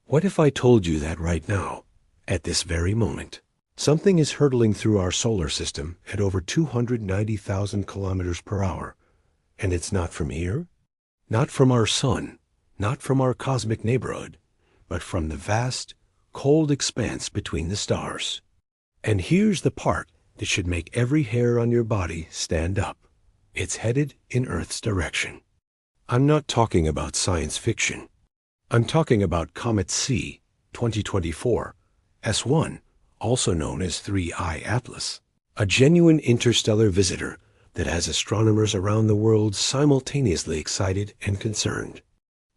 What if I told you that right now, at this very moment, something is hurtling through our solar system at over 290,000 kilometers per hour, and it's not from here? Not from our sun, not from our cosmic neighborhood, but from the vast, cold expanse between the stars. And here's the part that should make every hair on your body stand up. It's headed in Earth's direction. I'm not talking about science fiction. I'm talking about Comet C 2024 S1, also known as 3I Atlas, a genuine interstellar visitor that has astronomers around the world simultaneously excited and concerned.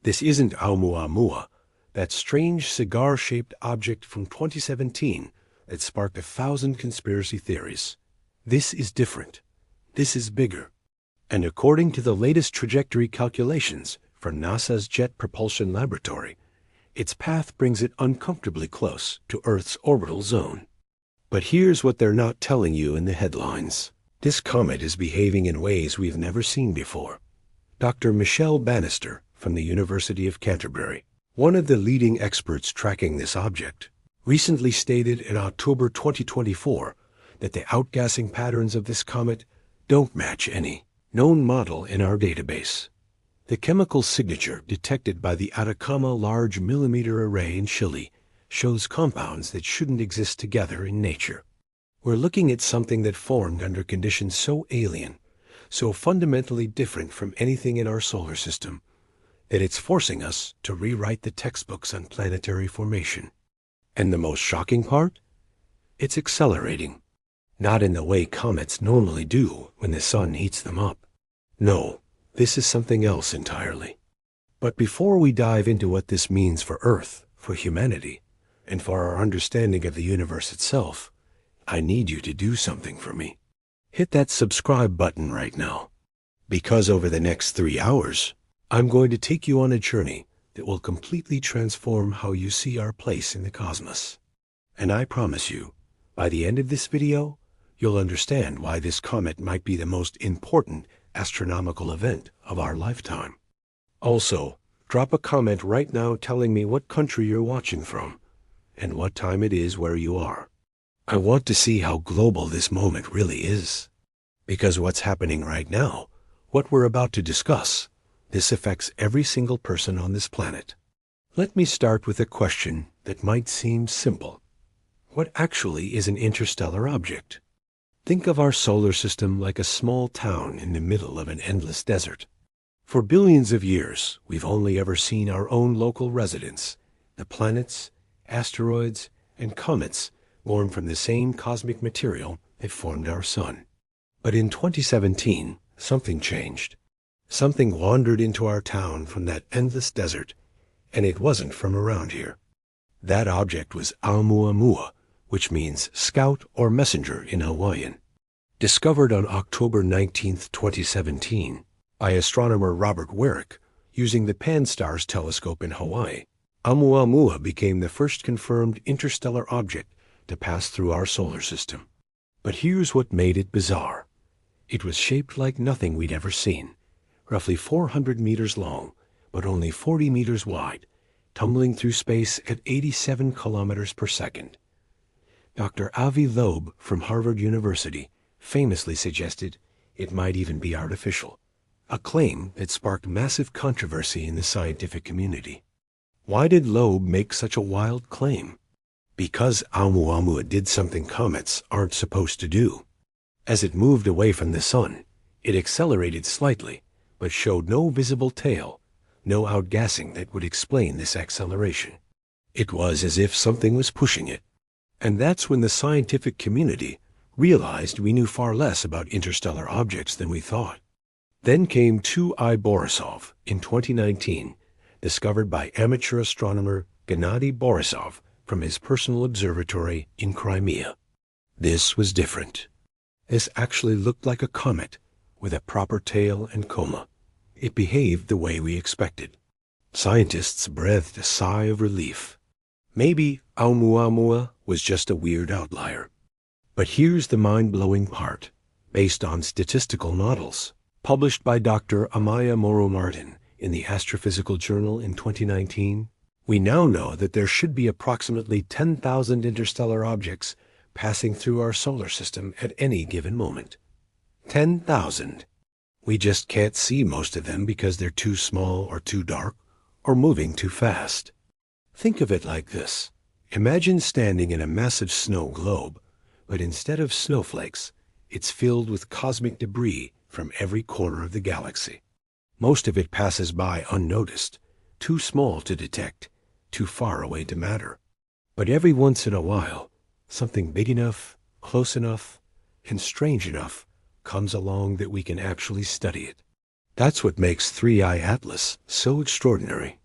This isn't Oumuamua, that strange cigar-shaped object from 2017 that sparked 1,000 conspiracy theories. This is different. This is bigger. And according to the latest trajectory calculations from NASA's Jet Propulsion Laboratory, its path brings it uncomfortably close to Earth's orbital zone. But here's what they're not telling you in the headlines. This comet is behaving in ways we've never seen before. Dr. Michelle Bannister from the University of Canterbury, one of the leading experts tracking this object, recently stated in October 2024 that the outgassing patterns of this comet don't match any known model in our database. The chemical signature detected by the Atacama Large Millimeter Array in Chile shows compounds that shouldn't exist together in nature. We're looking at something that formed under conditions so alien, so fundamentally different from anything in our solar system, that it's forcing us to rewrite the textbooks on planetary formation. And the most shocking part? It's accelerating. Not in the way comets normally do when the sun heats them up. No, this is something else entirely. But before we dive into what this means for Earth, for humanity, and for our understanding of the universe itself, I need you to do something for me. Hit that subscribe button right now. Because over the next 3 hours, I'm going to take you on a journey that will completely transform how you see our place in the cosmos. And I promise you, by the end of this video, you'll understand why this comet might be the most important astronomical event of our lifetime. Also, drop a comment right now telling me what country you're watching from and what time it is where you are. I want to see how global this moment really is. Because what's happening right now, what we're about to discuss, this affects every single person on this planet. Let me start with a question that might seem simple. What actually is an interstellar object? Think of our solar system like a small town in the middle of an endless desert. For billions of years, we've only ever seen our own local residents, the planets, asteroids, and comets born from the same cosmic material that formed our sun. But in 2017, something changed. Something wandered into our town from that endless desert, and it wasn't from around here. That object was Oumuamua, which means scout or messenger in Hawaiian. Discovered on October 19, 2017, by astronomer Robert Warwick using the Pan-STARRS telescope in Hawaii, Oumuamua became the first confirmed interstellar object to pass through our solar system. But here's what made it bizarre. It was shaped like nothing we'd ever seen, roughly 400 meters long, but only 40 meters wide, tumbling through space at 87 kilometers per second. Dr. Avi Loeb from Harvard University famously suggested it might even be artificial, a claim that sparked massive controversy in the scientific community. Why did Loeb make such a wild claim? Because Oumuamua did something comets aren't supposed to do. As it moved away from the sun, it accelerated slightly, but showed no visible tail, no outgassing that would explain this acceleration. It was as if something was pushing it. And that's when the scientific community realized we knew far less about interstellar objects than we thought. Then came 2I Borisov in 2019, discovered by amateur astronomer Gennady Borisov from his personal observatory in Crimea. This was different. This actually looked like a comet with a proper tail and coma. It behaved the way we expected. Scientists breathed a sigh of relief. Maybe Oumuamua was just a weird outlier. But here's the mind-blowing part. Based on statistical models, published by Dr. Amaya Moro Martin in the Astrophysical Journal in 2019, We now know that there should be approximately 10,000 interstellar objects passing through our solar system at any given moment. 10,000. We just can't see most of them because they're too small or too dark or moving too fast. Think of it like this. Imagine standing in a massive snow globe, but instead of snowflakes, it's filled with cosmic debris from every corner of the galaxy. Most of it passes by unnoticed, too small to detect, too far away to matter. But every once in a while, something big enough, close enough, and strange enough comes along that we can actually study it. That's what makes 3I Atlas so extraordinary.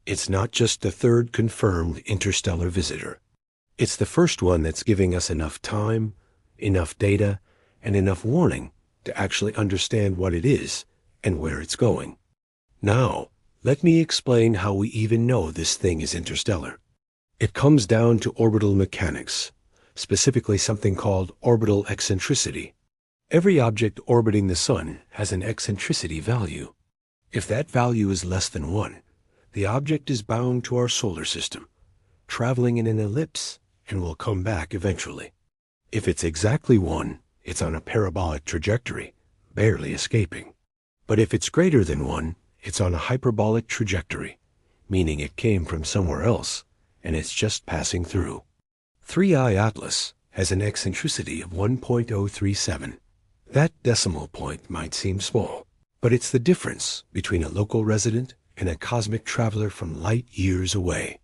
It's not just the third confirmed interstellar visitor. It's the first one that's giving us enough time, enough data, and enough warning to actually understand what it is and where it's going. Now, let me explain how we even know this thing is interstellar. It comes down to orbital mechanics, specifically something called orbital eccentricity. Every object orbiting the Sun has an eccentricity value. If that value is less than 1, the object is bound to our solar system, traveling in an ellipse, and will come back eventually. If it's exactly 1, it's on a parabolic trajectory, barely escaping. But if it's greater than 1, it's on a hyperbolic trajectory, meaning it came from somewhere else, and it's just passing through. 3I Atlas has an eccentricity of 1.037. That decimal point might seem small, but it's the difference between a local resident and a cosmic traveler from light years away.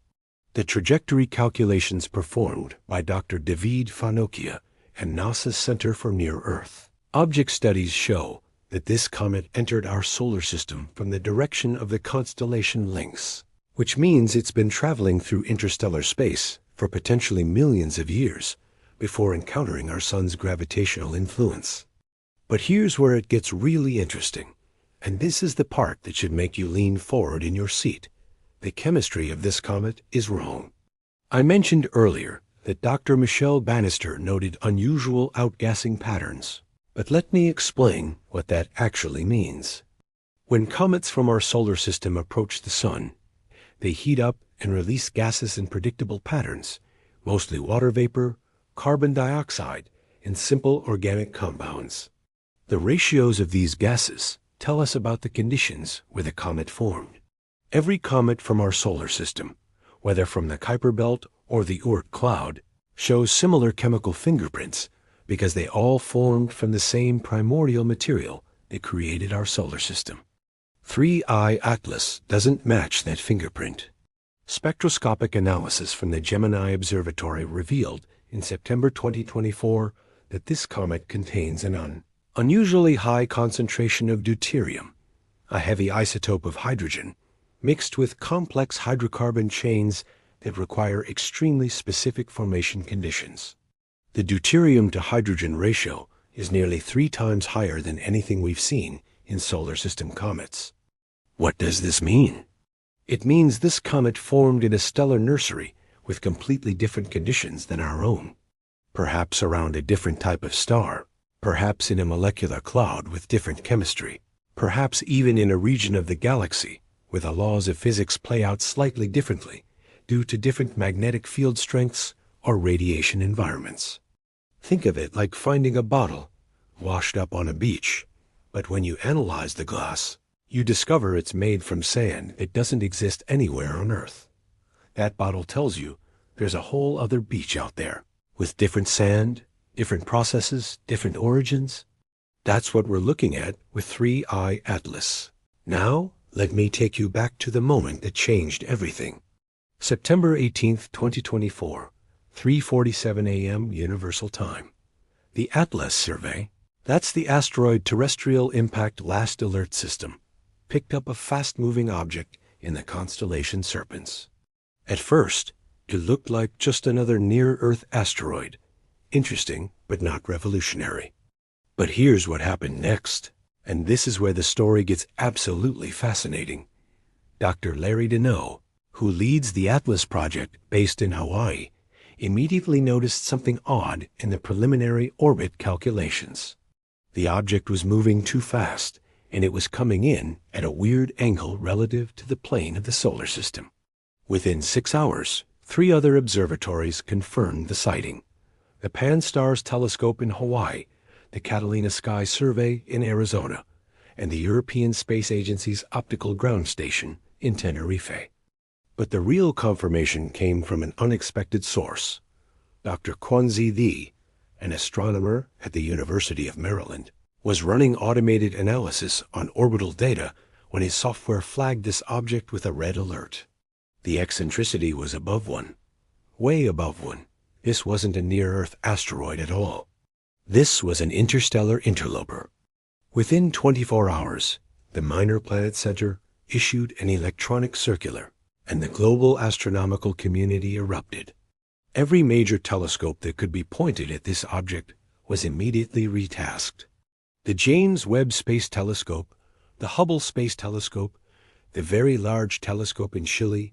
The trajectory calculations performed by Dr. David Farnokia and NASA's Center for Near-Earth Object Studies show that this comet entered our solar system from the direction of the constellation Lynx, which means it's been traveling through interstellar space for potentially millions of years before encountering our sun's gravitational influence. But here's where it gets really interesting, and this is the part that should make you lean forward in your seat. The chemistry of this comet is wrong. I mentioned earlier that Dr. Michelle Bannister noted unusual outgassing patterns, but let me explain what that actually means. When comets from our solar system approach the sun, they heat up and release gases in predictable patterns, mostly water vapor, carbon dioxide, and simple organic compounds. The ratios of these gases tell us about the conditions where the comet formed. Every comet from our solar system, whether from the Kuiper Belt or the Oort cloud, shows similar chemical fingerprints because they all formed from the same primordial material that created our solar system. 3I Atlas doesn't match that fingerprint. Spectroscopic analysis from the Gemini Observatory revealed in September 2024 that this comet contains an unusually high concentration of deuterium, a heavy isotope of hydrogen, mixed with complex hydrocarbon chains that require extremely specific formation conditions. The deuterium to hydrogen ratio is nearly 3 times higher than anything we've seen in solar system comets. What does this mean? It means this comet formed in a stellar nursery with completely different conditions than our own. Perhaps around a different type of star, perhaps in a molecular cloud with different chemistry, perhaps even in a region of the galaxy where the laws of physics play out slightly differently due to different magnetic field strengths or radiation environments. Think of it like finding a bottle washed up on a beach, but when you analyze the glass, you discover it's made from sand that doesn't exist anywhere on Earth. That bottle tells you there's a whole other beach out there with different sand, different processes, different origins. That's what we're looking at with 3I Atlas. Now, let me take you back to the moment that changed everything. September 18th, 2024, 3:47 a.m. Universal Time. The Atlas survey, that's the Asteroid Terrestrial Impact Last Alert System, picked up a fast-moving object in the constellation Serpens. At first, it looked like just another near-Earth asteroid. Interesting, but not revolutionary. But here's what happened next, and this is where the story gets absolutely fascinating. Dr. Larry Deneau, who leads the Atlas project based in Hawaii, immediately noticed something odd in the preliminary orbit calculations. The object was moving too fast, and it was coming in at a weird angle relative to the plane of the solar system. Within 6 hours, 3 other observatories confirmed the sighting. The Pan-STARRS telescope in Hawaii, the Catalina Sky Survey in Arizona, and the European Space Agency's optical ground station in Tenerife. But the real confirmation came from an unexpected source. Dr. Kwanzi Lee, an astronomer at the University of Maryland, was running automated analysis on orbital data when his software flagged this object with a red alert. The eccentricity was above 1. Way above 1. This wasn't a near-Earth asteroid at all. This was an interstellar interloper. Within 24 hours, the Minor Planet Center issued an electronic circular, and the global astronomical community erupted. Every major telescope that could be pointed at this object was immediately retasked. The James Webb Space Telescope, the Hubble Space Telescope, the Very Large Telescope in Chile,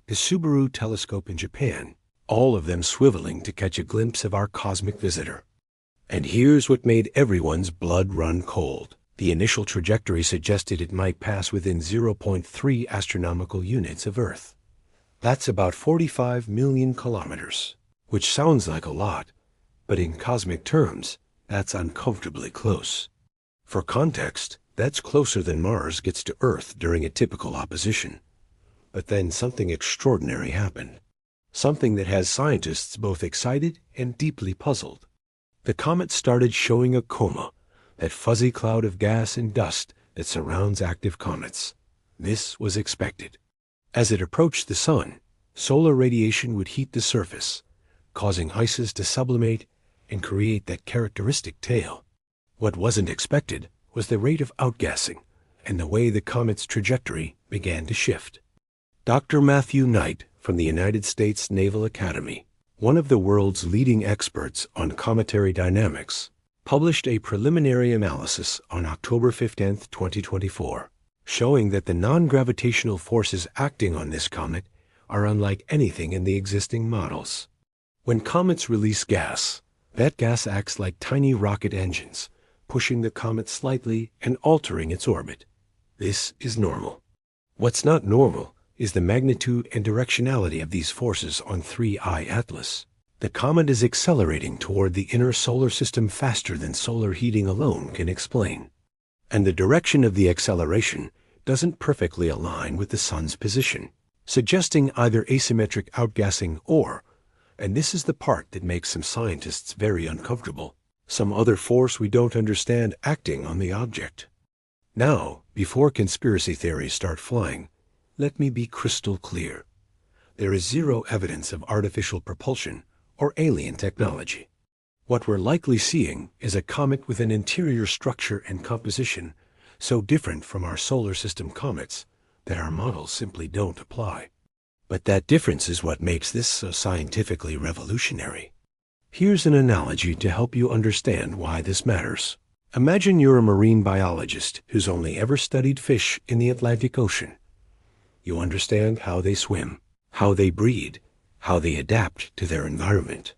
the Subaru Telescope in Japan, all of them swiveling to catch a glimpse of our cosmic visitor. And here's what made everyone's blood run cold. The initial trajectory suggested it might pass within 0.3 astronomical units of Earth. That's about 45 million kilometers, which sounds like a lot, but in cosmic terms, that's uncomfortably close. For context, that's closer than Mars gets to Earth during a typical opposition. But then something extraordinary happened. Something that has scientists both excited and deeply puzzled. The comet started showing a coma, that fuzzy cloud of gas and dust that surrounds active comets. This was expected. As it approached the sun, solar radiation would heat the surface, causing ices to sublimate and create that characteristic tail. What wasn't expected was the rate of outgassing and the way the comet's trajectory began to shift. Dr. Matthew Knight from the United States Naval Academy, one of the world's leading experts on cometary dynamics, published a preliminary analysis on October 15, 2024, showing that the non-gravitational forces acting on this comet are unlike anything in the existing models. When comets release gas, that gas acts like tiny rocket engines, pushing the comet slightly and altering its orbit. This is normal. What's not normal is the magnitude and directionality of these forces on 3I Atlas. The comet is accelerating toward the inner solar system faster than solar heating alone can explain. And the direction of the acceleration doesn't perfectly align with the sun's position, suggesting either asymmetric outgassing or, and this is the part that makes some scientists very uncomfortable, some other force we don't understand acting on the object. Now, before conspiracy theories start flying, let me be crystal clear. There is zero evidence of artificial propulsion or alien technology. What we're likely seeing is a comet with an interior structure and composition so different from our solar system comets that our models simply don't apply. But that difference is what makes this so scientifically revolutionary. Here's an analogy to help you understand why this matters. Imagine you're a marine biologist who's only ever studied fish in the Atlantic Ocean. You understand how they swim, how they breed, how they adapt to their environment.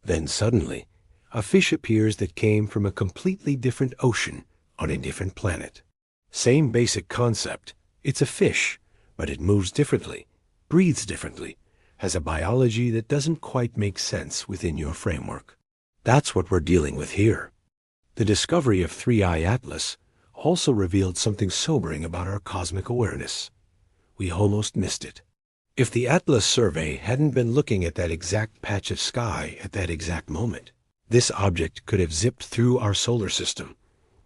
Then suddenly, a fish appears that came from a completely different ocean on a different planet. Same basic concept. It's a fish, but it moves differently, breathes differently, has a biology that doesn't quite make sense within your framework. That's what we're dealing with here. The discovery of 3I Atlas also revealed something sobering about our cosmic awareness. We almost missed it. If the Atlas survey hadn't been looking at that exact patch of sky at that exact moment, this object could have zipped through our solar system,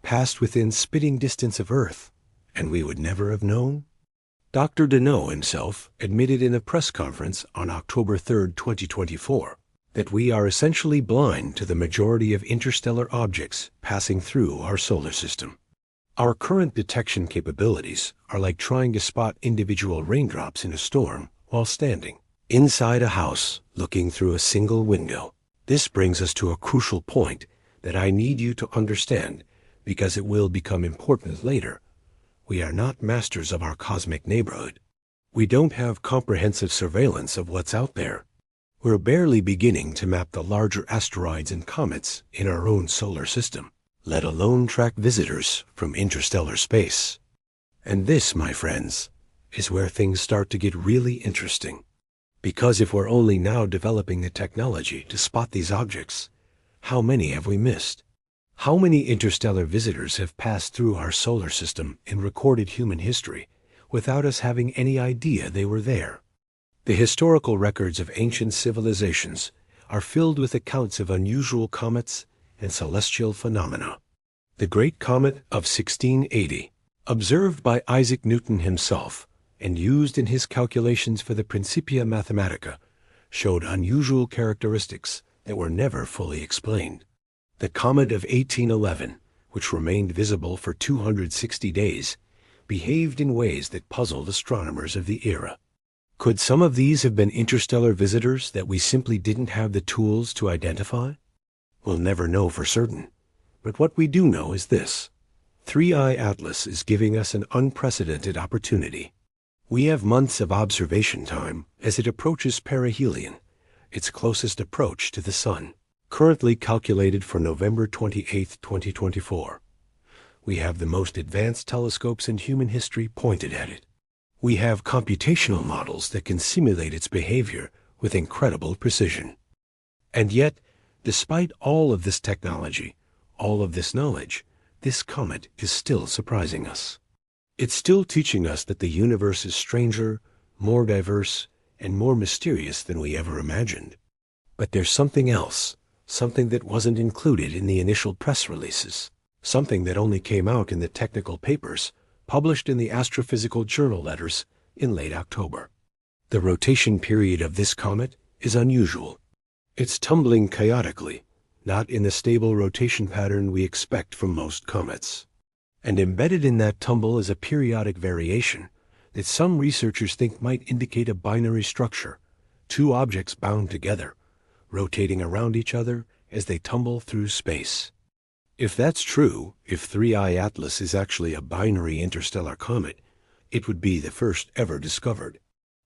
passed within spitting distance of Earth, and we would never have known. Dr. Deneau himself admitted in a press conference on October 3, 2024, that we are essentially blind to the majority of interstellar objects passing through our solar system. Our current detection capabilities are like trying to spot individual raindrops in a storm while standing inside a house looking through a single window. This brings us to a crucial point that I need you to understand because it will become important later. We are not masters of our cosmic neighborhood. We don't have comprehensive surveillance of what's out there. We're barely beginning to map the larger asteroids and comets in our own solar system, let alone track visitors from interstellar space. And this, my friends, is where things start to get really interesting. Because if we're only now developing the technology to spot these objects, how many have we missed? How many interstellar visitors have passed through our solar system in recorded human history without us having any idea they were there? The historical records of ancient civilizations are filled with accounts of unusual comets and celestial phenomena. The Great Comet of 1680, observed by Isaac Newton himself and used in his calculations for the Principia Mathematica, showed unusual characteristics that were never fully explained. The comet of 1811, which remained visible for 260 days, behaved in ways that puzzled astronomers of the era. Could some of these have been interstellar visitors that we simply didn't have the tools to identify? We'll never know for certain, but what we do know is this. 3i Atlas is giving us an unprecedented opportunity. We have months of observation time as it approaches perihelion, its closest approach to the Sun, currently calculated for November 28, 2024. We have the most advanced telescopes in human history pointed at it. We have computational models that can simulate its behavior with incredible precision. And yet, despite all of this technology, all of this knowledge, this comet is still surprising us. It's still teaching us that the universe is stranger, more diverse, and more mysterious than we ever imagined. But there's something else, something that wasn't included in the initial press releases, something that only came out in the technical papers published in the Astrophysical Journal letters in late October. The rotation period of this comet is unusual. It's tumbling chaotically, not in the stable rotation pattern we expect from most comets. And embedded in that tumble is a periodic variation that some researchers think might indicate a binary structure, two objects bound together, rotating around each other as they tumble through space. If that's true, if 3i Atlas is actually a binary interstellar comet, it would be the first ever discovered.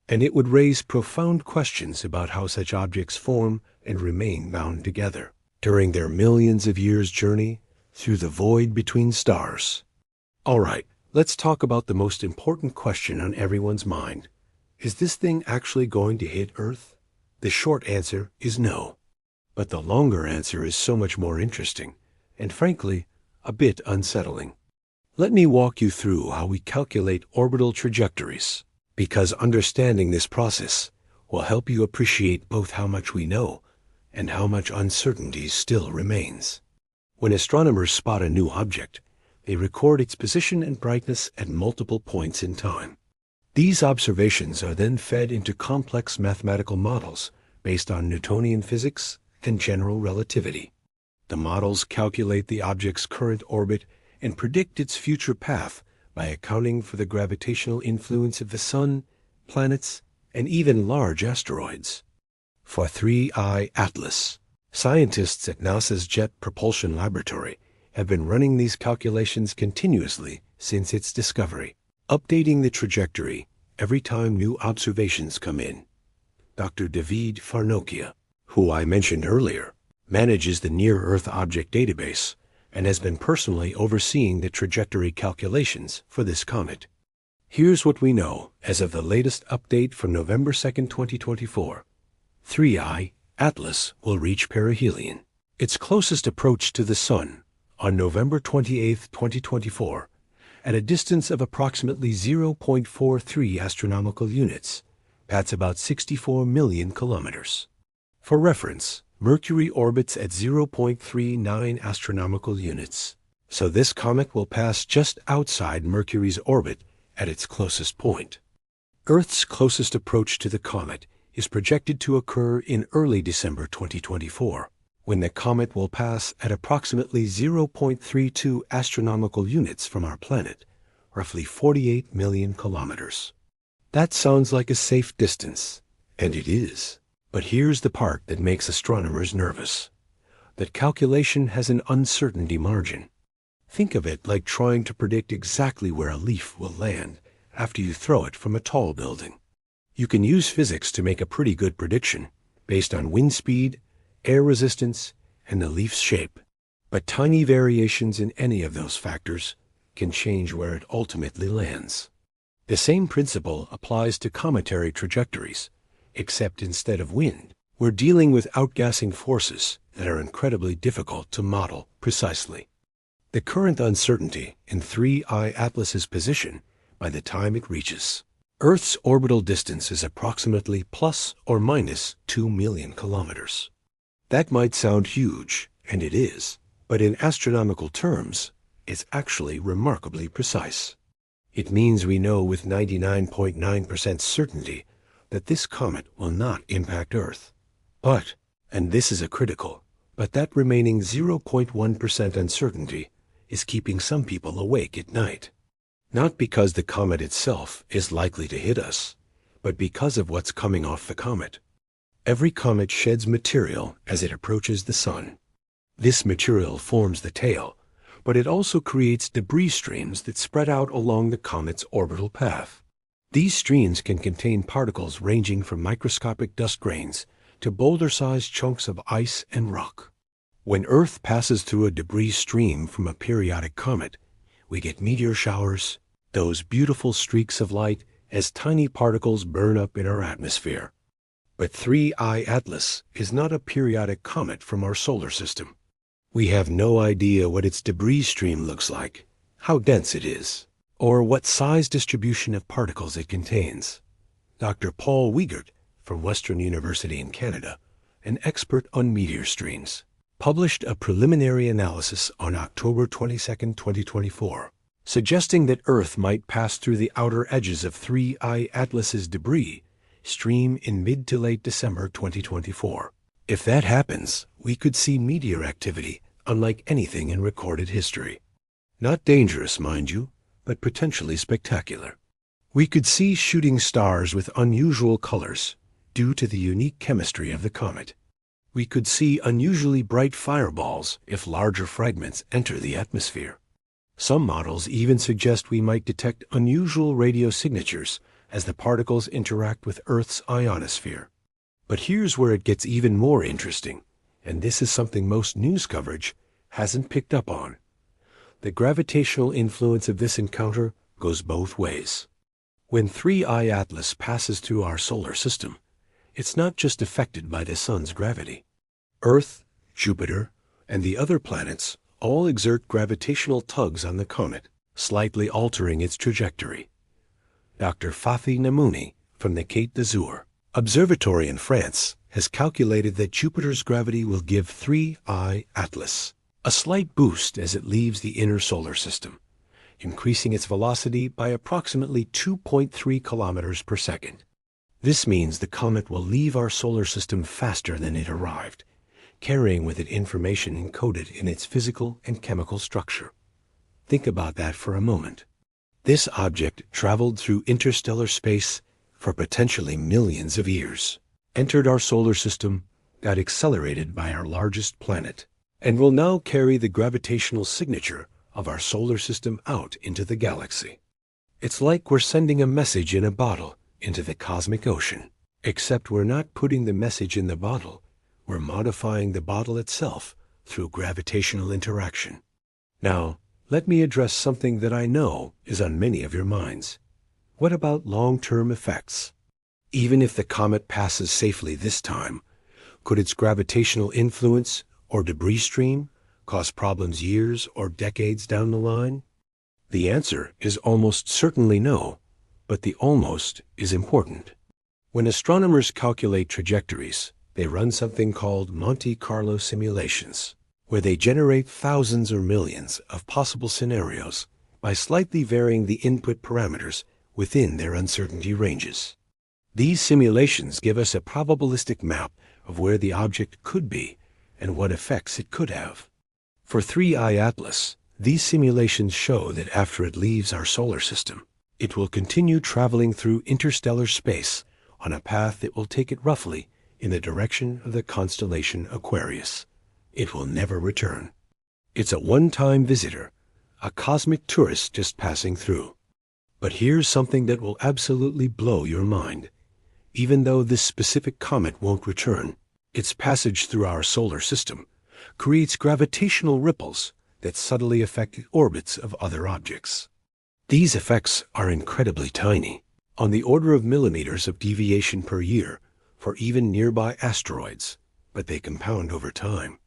And it would raise profound questions about how such objects form and remain bound together during their millions of years' journey through the void between stars. All right, let's talk about the most important question on everyone's mind. Is this thing actually going to hit Earth? The short answer is no. But the longer answer is so much more interesting, and frankly, a bit unsettling. Let me walk you through how we calculate orbital trajectories, because understanding this process will help you appreciate both how much we know and how much uncertainty still remains. When astronomers spot a new object, they record its position and brightness at multiple points in time. These observations are then fed into complex mathematical models based on Newtonian physics and general relativity. The models calculate the object's current orbit and predict its future path by accounting for the gravitational influence of the Sun, planets, and even large asteroids. For 3i Atlas, scientists at NASA's Jet Propulsion Laboratory have been running these calculations continuously since its discovery, updating the trajectory every time new observations come in. Dr. David Farnokia, who I mentioned earlier, manages the Near-Earth Object Database and has been personally overseeing the trajectory calculations for this comet. Here's what we know as of the latest update from November 2, 2024. 3i Atlas will reach perihelion, its closest approach to the Sun, on November 28, 2024, at a distance of approximately 0.43 astronomical units. That's about 64 million kilometers. For reference, Mercury orbits at 0.39 astronomical units, so this comet will pass just outside Mercury's orbit at its closest point. Earth's closest approach to the comet is projected to occur in early December 2024, when the comet will pass at approximately 0.32 astronomical units from our planet, roughly 48 million kilometers. That sounds like a safe distance, and it is. But here's the part that makes astronomers nervous. That calculation has an uncertainty margin. Think of it like trying to predict exactly where a leaf will land after you throw it from a tall building. You can use physics to make a pretty good prediction based on wind speed, air resistance, and the leaf's shape. But tiny variations in any of those factors can change where it ultimately lands. The same principle applies to cometary trajectories, except instead of wind, we're dealing with outgassing forces that are incredibly difficult to model precisely. The current uncertainty in 3I Atlas's position by the time it reaches Earth's orbital distance is approximately plus or minus 2 million kilometers. That might sound huge, and it is, but in astronomical terms, it's actually remarkably precise. It means we know with 99.9% certainty that this comet will not impact Earth. But, and this is a critical, but that remaining 0.1% uncertainty is keeping some people awake at night. Not because the comet itself is likely to hit us, but because of what's coming off the comet. Every comet sheds material as it approaches the sun. This material forms the tail, but it also creates debris streams that spread out along the comet's orbital path. These streams can contain particles ranging from microscopic dust grains to boulder-sized chunks of ice and rock. When Earth passes through a debris stream from a periodic comet, we get meteor showers, those beautiful streaks of light as tiny particles burn up in our atmosphere. But 3I Atlas is not a periodic comet from our solar system. We have no idea what its debris stream looks like, how dense it is, or what size distribution of particles it contains. Dr. Paul Wiegert from Western University in Canada, an expert on meteor streams, published a preliminary analysis on October 22, 2024, suggesting that Earth might pass through the outer edges of 3I Atlas's debris stream in mid to late December 2024. If that happens, we could see meteor activity unlike anything in recorded history. Not dangerous, mind you, but potentially spectacular. We could see shooting stars with unusual colors due to the unique chemistry of the comet. We could see unusually bright fireballs if larger fragments enter the atmosphere. Some models even suggest we might detect unusual radio signatures as the particles interact with Earth's ionosphere. But here's where it gets even more interesting, and this is something most news coverage hasn't picked up on. The gravitational influence of this encounter goes both ways. When 3I Atlas passes through our solar system, it's not just affected by the sun's gravity. Earth, Jupiter, and the other planets all exert gravitational tugs on the comet, slightly altering its trajectory. Dr. Fathi Namouni from the Quai d'Azur Observatory in France has calculated that Jupiter's gravity will give 3I Atlas a slight boost as it leaves the inner solar system, increasing its velocity by approximately 2.3 kilometers per second. This means the comet will leave our solar system faster than it arrived, carrying with it information encoded in its physical and chemical structure. Think about that for a moment. This object traveled through interstellar space for potentially millions of years, entered our solar system, got accelerated by our largest planet, and will now carry the gravitational signature of our solar system out into the galaxy. It's like we're sending a message in a bottle into the cosmic ocean, except we're not putting the message in the bottle, we're modifying the bottle itself through gravitational interaction. Now, let me address something that I know is on many of your minds. What about long-term effects? Even if the comet passes safely this time, could its gravitational influence or debris stream cause problems years or decades down the line? The answer is almost certainly no, but the almost is important. When astronomers calculate trajectories, they run something called Monte Carlo simulations, where they generate thousands or millions of possible scenarios by slightly varying the input parameters within their uncertainty ranges. These simulations give us a probabilistic map of where the object could be and what effects it could have. For 3I Atlas, these simulations show that after it leaves our solar system, it will continue traveling through interstellar space on a path that will take it roughly in the direction of the constellation Aquarius. It will never return. It's a one-time visitor, a cosmic tourist just passing through. But here's something that will absolutely blow your mind. Even though this specific comet won't return, its passage through our solar system creates gravitational ripples that subtly affect the orbits of other objects. These effects are incredibly tiny, on the order of millimeters of deviation per year for even nearby asteroids, but they compound over time.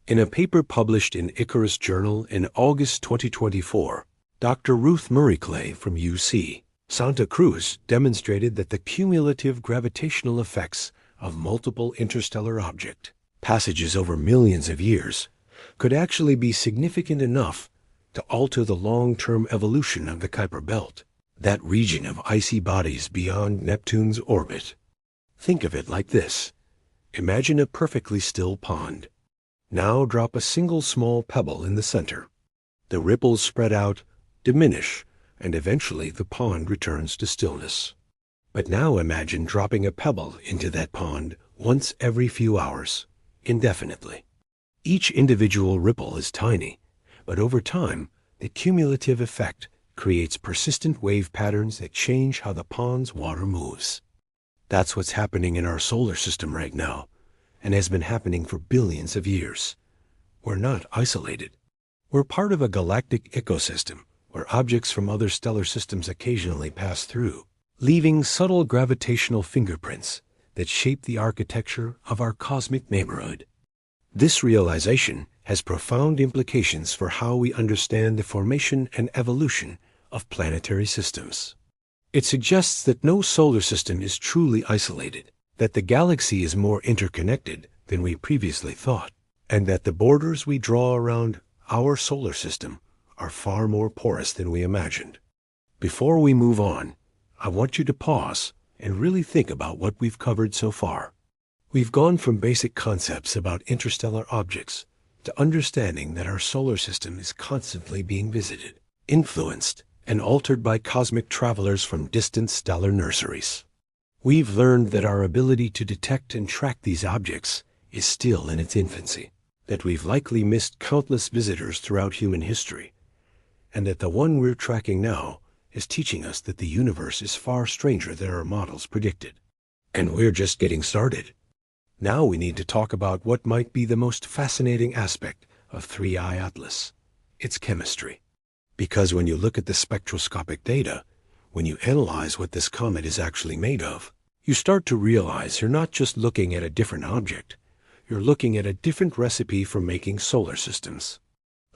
In a paper published in Icarus Journal in August 2024, Dr. Ruth Murray-Clay from UC Santa Cruz demonstrated that the cumulative gravitational effects of multiple interstellar object passages over millions of years could actually be significant enough to alter the long-term evolution of the Kuiper Belt, that region of icy bodies beyond Neptune's orbit. Think of it like this. Imagine a perfectly still pond. Now drop a single small pebble in the center. The ripples spread out, diminish, and eventually the pond returns to stillness. But now imagine dropping a pebble into that pond once every few hours, indefinitely. Each individual ripple is tiny, but over time, the cumulative effect creates persistent wave patterns that change how the pond's water moves. That's what's happening in our solar system right now, and has been happening for billions of years. We're not isolated. We're part of a galactic ecosystem where objects from other stellar systems occasionally pass through, leaving subtle gravitational fingerprints that shape the architecture of our cosmic neighborhood. This realization has profound implications for how we understand the formation and evolution of planetary systems. It suggests that no solar system is truly isolated, that the galaxy is more interconnected than we previously thought, and that the borders we draw around our solar system are far more porous than we imagined. Before we move on, I want you to pause and really think about what we've covered so far. We've gone from basic concepts about interstellar objects to understanding that our solar system is constantly being visited, influenced, and altered by cosmic travelers from distant stellar nurseries. We've learned that our ability to detect and track these objects is still in its infancy, that we've likely missed countless visitors throughout human history, and that the one we're tracking now is teaching us that the universe is far stranger than our models predicted. And we're just getting started. Now we need to talk about what might be the most fascinating aspect of 3I Atlas, its chemistry. Because when you look at the spectroscopic data, when you analyze what this comet is actually made of, you start to realize you're not just looking at a different object, you're looking at a different recipe for making solar systems.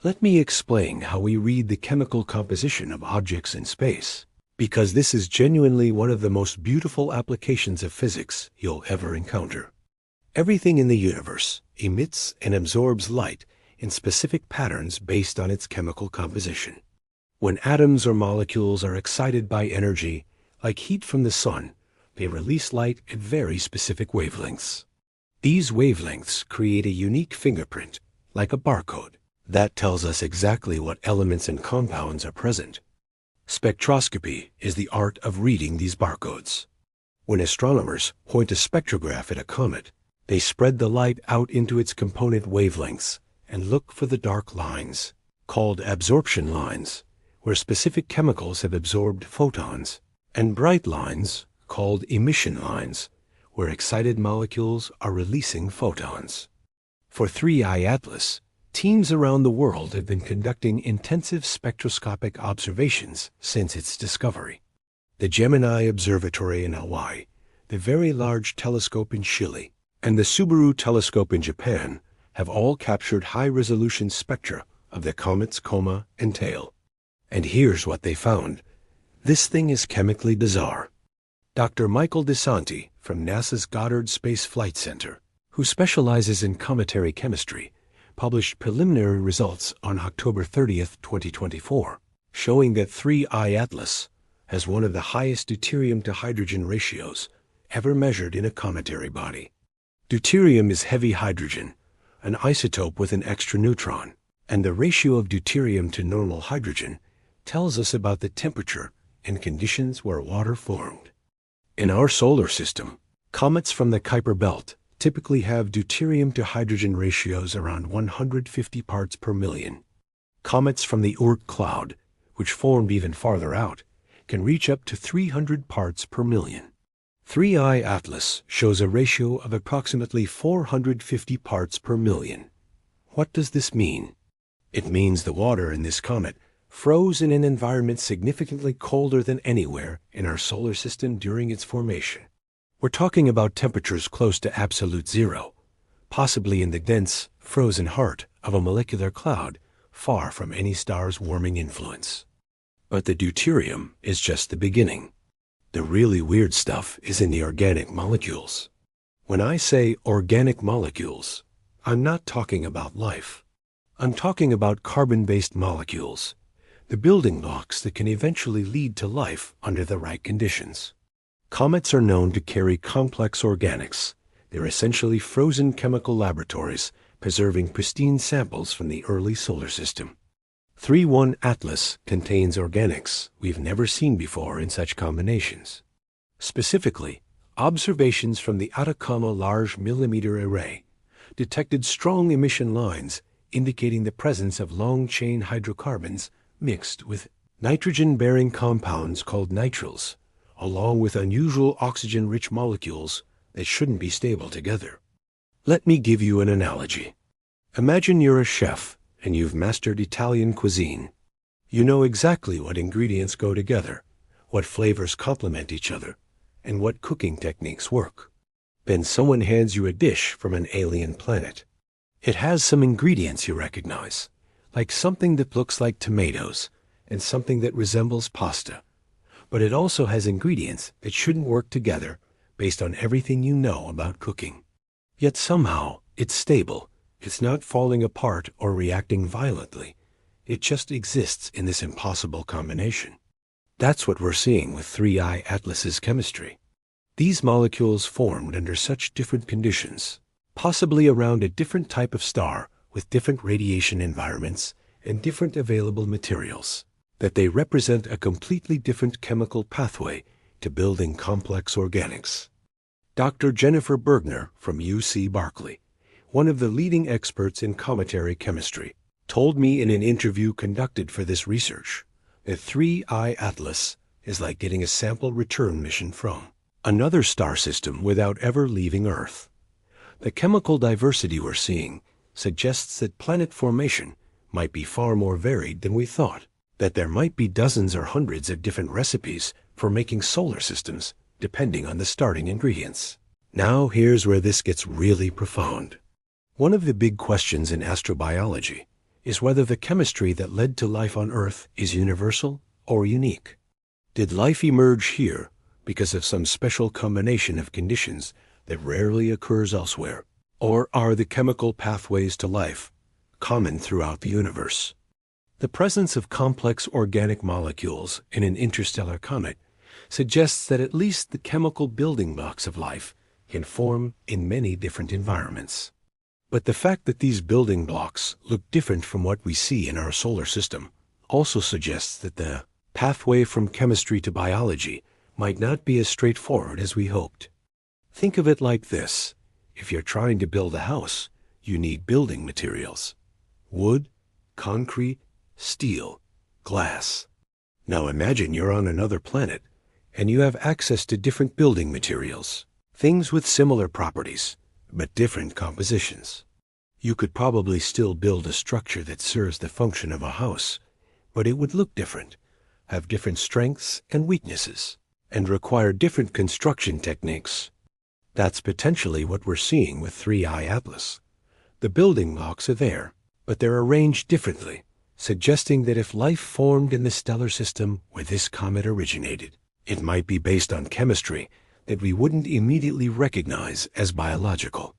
Let me explain how we read the chemical composition of objects in space, because this is genuinely one of the most beautiful applications of physics you'll ever encounter. Everything in the universe emits and absorbs light in specific patterns based on its chemical composition. When atoms or molecules are excited by energy, like heat from the sun, they release light at very specific wavelengths. These wavelengths create a unique fingerprint, like a barcode, that tells us exactly what elements and compounds are present. Spectroscopy is the art of reading these barcodes. When astronomers point a spectrograph at a comet, they spread the light out into its component wavelengths and look for the dark lines, called absorption lines, where specific chemicals have absorbed photons, and bright lines, called emission lines, where excited molecules are releasing photons. For 3I Atlas, teams around the world have been conducting intensive spectroscopic observations since its discovery. The Gemini Observatory in Hawaii, the Very Large Telescope in Chile, and the Subaru Telescope in Japan have all captured high-resolution spectra of the comet's coma and tail. And here's what they found. This thing is chemically bizarre. Dr. Michael DeSanti from NASA's Goddard Space Flight Center, who specializes in cometary chemistry, published preliminary results on October 30th, 2024, showing that 3I Atlas has one of the highest deuterium to hydrogen ratios ever measured in a cometary body. Deuterium is heavy hydrogen, an isotope with an extra neutron, and the ratio of deuterium to normal hydrogen tells us about the temperature and conditions where water formed. In our solar system, comets from the Kuiper Belt typically have deuterium to hydrogen ratios around 150 parts per million. Comets from the Oort cloud, which formed even farther out, can reach up to 300 parts per million. 3I Atlas shows a ratio of approximately 450 parts per million. What does this mean? It means the water in this comet froze in an environment significantly colder than anywhere in our solar system during its formation. We're talking about temperatures close to absolute zero, possibly in the dense, frozen heart of a molecular cloud far from any star's warming influence. But the deuterium is just the beginning. The really weird stuff is in the organic molecules. When I say organic molecules, I'm not talking about life. I'm talking about carbon-based molecules, the building blocks that can eventually lead to life under the right conditions. Comets are known to carry complex organics. They're essentially frozen chemical laboratories preserving pristine samples from the early solar system. 3-1 Atlas contains organics we've never seen before in such combinations. Specifically, observations from the Atacama Large Millimeter Array detected strong emission lines indicating the presence of long-chain hydrocarbons mixed with nitrogen-bearing compounds called nitriles, along with unusual oxygen-rich molecules that shouldn't be stable together. Let me give you an analogy. Imagine you're a chef and you've mastered Italian cuisine. You know exactly what ingredients go together, what flavors complement each other, and what cooking techniques work. Then someone hands you a dish from an alien planet. It has some ingredients you recognize, like something that looks like tomatoes and something that resembles pasta. But it also has ingredients that shouldn't work together based on everything you know about cooking. Yet somehow it's stable. It's not falling apart or reacting violently. It just exists in this impossible combination. That's what we're seeing with 3I Atlas's chemistry. These molecules formed under such different conditions, possibly around a different type of star with different radiation environments and different available materials, that they represent a completely different chemical pathway to building complex organics. Dr. Jennifer Bergner from UC Berkeley, one of the leading experts in cometary chemistry, told me in an interview conducted for this research that 3I Atlas is like getting a sample return mission from another star system without ever leaving Earth. The chemical diversity we're seeing suggests that planet formation might be far more varied than we thought, that there might be dozens or hundreds of different recipes for making solar systems depending on the starting ingredients. Now here's where this gets really profound. One of the big questions in astrobiology is whether the chemistry that led to life on Earth is universal or unique. Did life emerge here because of some special combination of conditions that rarely occurs elsewhere? Or are the chemical pathways to life common throughout the universe? The presence of complex organic molecules in an interstellar comet suggests that at least the chemical building blocks of life can form in many different environments. But the fact that these building blocks look different from what we see in our solar system also suggests that the pathway from chemistry to biology might not be as straightforward as we hoped. Think of it like this. If you're trying to build a house, you need building materials: wood, concrete, steel, glass. Now imagine you're on another planet and you have access to different building materials, things with similar properties, but different compositions. You could probably still build a structure that serves the function of a house, but it would look different, have different strengths and weaknesses, and require different construction techniques. That's potentially what we're seeing with 3I Atlas. The building blocks are there, but they're arranged differently, suggesting that if life formed in the stellar system where this comet originated, it might be based on chemistry that we wouldn't immediately recognize as biological.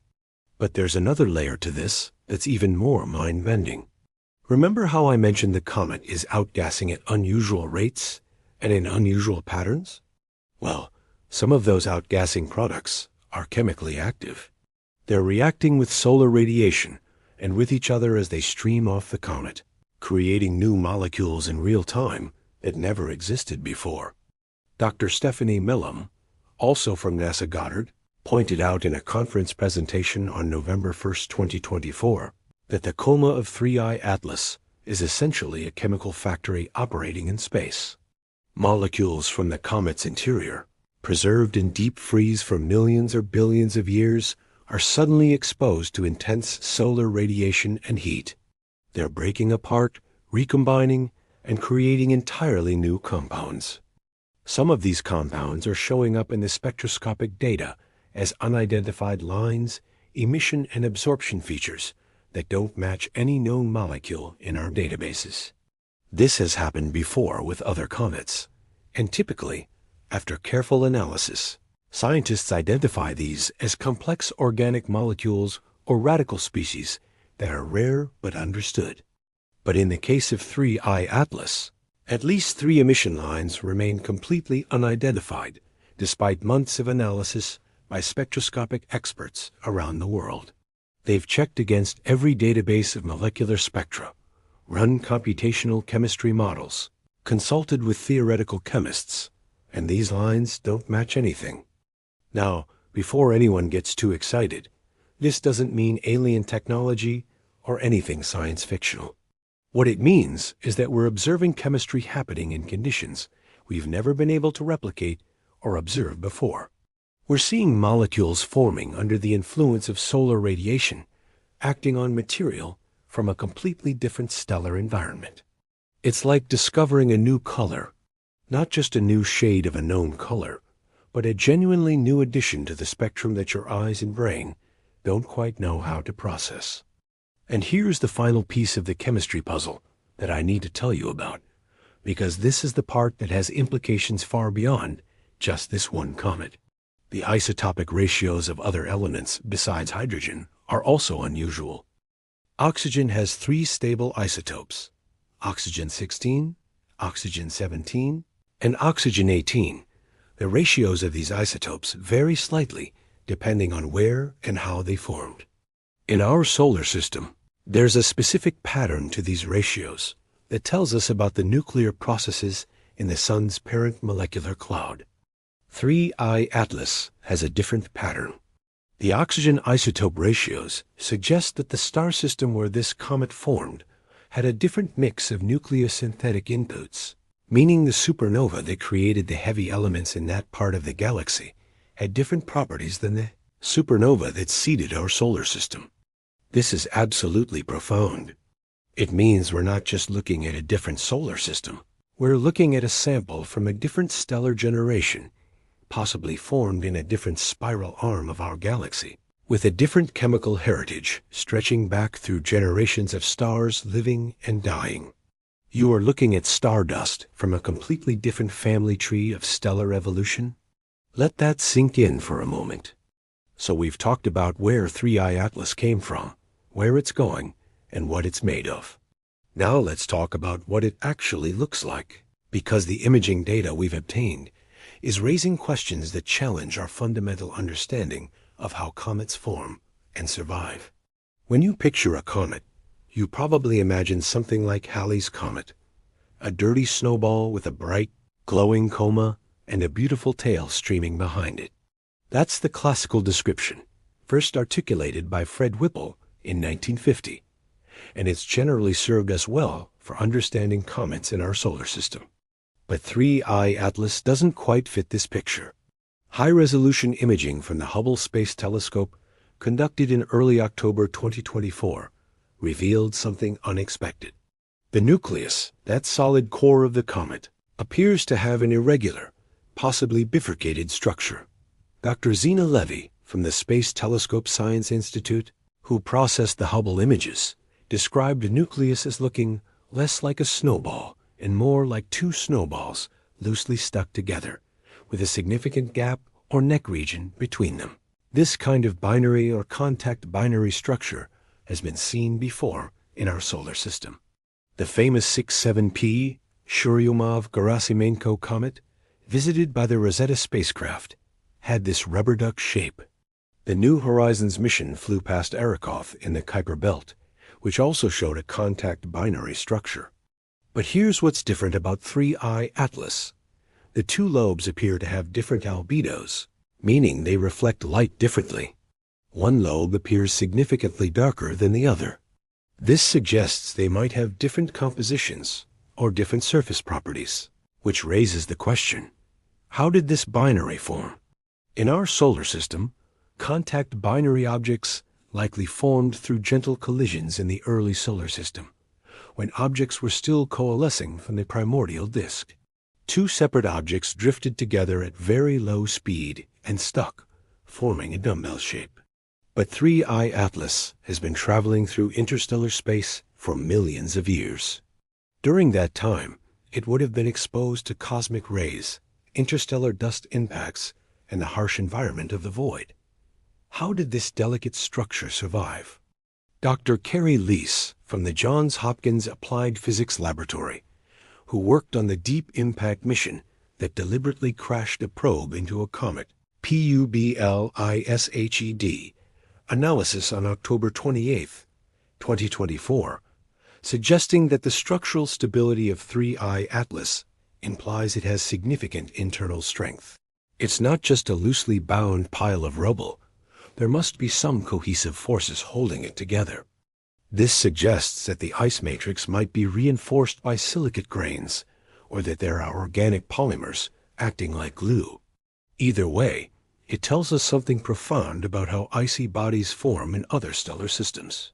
But there's another layer to this that's even more mind-bending. Remember how I mentioned the comet is outgassing at unusual rates and in unusual patterns? Well, some of those outgassing products are chemically active. They're reacting with solar radiation and with each other as they stream off the comet, creating new molecules in real time that never existed before. Dr. Stephanie Millam, also from NASA Goddard, pointed out in a conference presentation on November 1, 2024, that the coma of 3I Atlas is essentially a chemical factory operating in space. Molecules from the comet's interior, preserved in deep freeze for millions or billions of years, are suddenly exposed to intense solar radiation and heat. They're breaking apart, recombining, and creating entirely new compounds. Some of these compounds are showing up in the spectroscopic data as unidentified lines, emission and absorption features that don't match any known molecule in our databases. This has happened before with other comets, and typically, after careful analysis, scientists identify these as complex organic molecules or radical species that are rare but understood. But in the case of 3I Atlas, at least 3 emission lines remain completely unidentified, despite months of analysis by spectroscopic experts around the world. They've checked against every database of molecular spectra, run computational chemistry models, consulted with theoretical chemists, and these lines don't match anything. Now, before anyone gets too excited, this doesn't mean alien technology or anything science fictional. What it means is that we're observing chemistry happening in conditions we've never been able to replicate or observe before. We're seeing molecules forming under the influence of solar radiation, acting on material from a completely different stellar environment. It's like discovering a new color, not just a new shade of a known color, but a genuinely new addition to the spectrum that your eyes and brain don't quite know how to process. And here's the final piece of the chemistry puzzle that I need to tell you about, because this is the part that has implications far beyond just this one comet. The isotopic ratios of other elements besides hydrogen are also unusual. Oxygen has 3 stable isotopes: oxygen-16, oxygen-17, and oxygen-18. The ratios of these isotopes vary slightly depending on where and how they formed. In our solar system, there's a specific pattern to these ratios that tells us about the nuclear processes in the Sun's parent molecular cloud. 3I Atlas has a different pattern. The oxygen isotope ratios suggest that the star system where this comet formed had a different mix of nucleosynthetic inputs, meaning the supernova that created the heavy elements in that part of the galaxy had different properties than the supernova that seeded our solar system. This is absolutely profound. It means we're not just looking at a different solar system. We're looking at a sample from a different stellar generation, possibly formed in a different spiral arm of our galaxy, with a different chemical heritage stretching back through generations of stars living and dying. You are looking at stardust from a completely different family tree of stellar evolution. Let that sink in for a moment. So we've talked about where 3I Atlas came from, where it's going, and what it's made of. Now let's talk about what it actually looks like, because the imaging data we've obtained is raising questions that challenge our fundamental understanding of how comets form and survive. When you picture a comet, you probably imagine something like Halley's Comet, a dirty snowball with a bright, glowing coma and a beautiful tail streaming behind it. That's the classical description, first articulated by Fred Whipple in 1950, and it's generally served us well for understanding comets in our solar system. But 3I Atlas doesn't quite fit this picture. High-resolution imaging from the Hubble Space Telescope, conducted in early October 2024, revealed something unexpected. The nucleus, that solid core of the comet, appears to have an irregular, possibly bifurcated structure. Dr. Zena Levy from the Space Telescope Science Institute, who processed the Hubble images, described the nucleus as looking less like a snowball and more like 2 snowballs loosely stuck together, with a significant gap or neck region between them. This kind of binary or contact binary structure has been seen before in our solar system. The famous 67P Churyumov-Gerasimenko comet, visited by the Rosetta spacecraft, had this rubber duck shape. The New Horizons mission flew past Arrokoth in the Kuiper Belt, which also showed a contact binary structure. But here's what's different about 3I Atlas. The 2 lobes appear to have different albedos, meaning they reflect light differently. One lobe appears significantly darker than the other. This suggests they might have different compositions or different surface properties, which raises the question, how did this binary form? In our solar system, contact binary objects likely formed through gentle collisions in the early solar system, when objects were still coalescing from the primordial disk. Two separate objects drifted together at very low speed and stuck, forming a dumbbell shape. But 3I Atlas has been traveling through interstellar space for millions of years. During that time, it would have been exposed to cosmic rays, interstellar dust impacts, and the harsh environment of the void. How did this delicate structure survive? Dr. Carrie Lease from the Johns Hopkins Applied Physics Laboratory, who worked on the Deep Impact mission that deliberately crashed a probe into a comet, PUBLISHED, analysis on October 28, 2024, suggesting that the structural stability of 3I Atlas implies it has significant internal strength. It's not just a loosely bound pile of rubble. There must be some cohesive forces holding it together. This suggests that the ice matrix might be reinforced by silicate grains, or that there are organic polymers acting like glue. Either way, it tells us something profound about how icy bodies form in other stellar systems.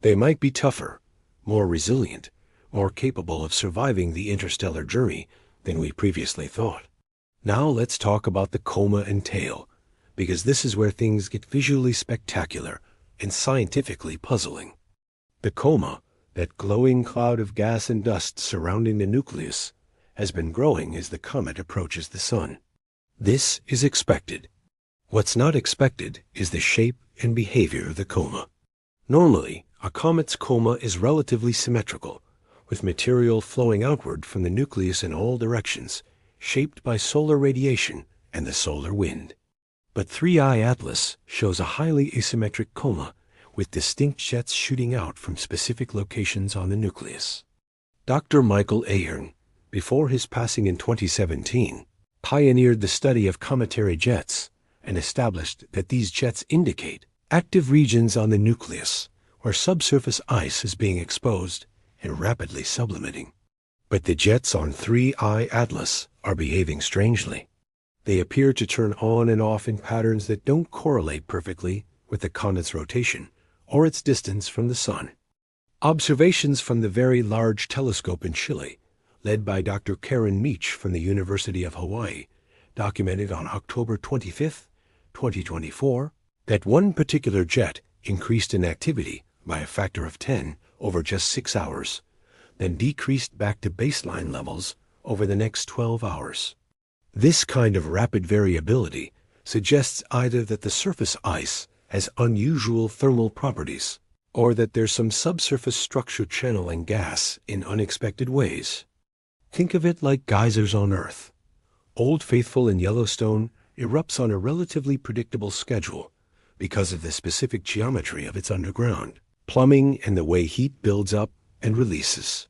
They might be tougher, more resilient, more capable of surviving the interstellar journey than we previously thought. Now let's talk about the coma and tail, because this is where things get visually spectacular and scientifically puzzling. The coma, that glowing cloud of gas and dust surrounding the nucleus, has been growing as the comet approaches the sun. This is expected. What's not expected is the shape and behavior of the coma. Normally, a comet's coma is relatively symmetrical, with material flowing outward from the nucleus in all directions, shaped by solar radiation and the solar wind. But 3I Atlas shows a highly asymmetric coma, with distinct jets shooting out from specific locations on the nucleus. Dr. Michael Ahern, before his passing in 2017, pioneered the study of cometary jets and established that these jets indicate active regions on the nucleus where subsurface ice is being exposed and rapidly sublimating. But the jets on 3I Atlas are behaving strangely. They appear to turn on and off in patterns that don't correlate perfectly with the comet's rotation or its distance from the sun. Observations from the Very Large Telescope in Chile, led by Dr. Karen Meach from the University of Hawaii, documented on October 25, 2024, that one particular jet increased in activity by a factor of 10 over just 6 hours, then decreased back to baseline levels over the next 12 hours. This kind of rapid variability suggests either that the surface ice has unusual thermal properties, or that there's some subsurface structure channeling gas in unexpected ways. Think of it like geysers on Earth. Old Faithful in Yellowstone erupts on a relatively predictable schedule because of the specific geometry of its underground, plumbing, and the way heat builds up and releases.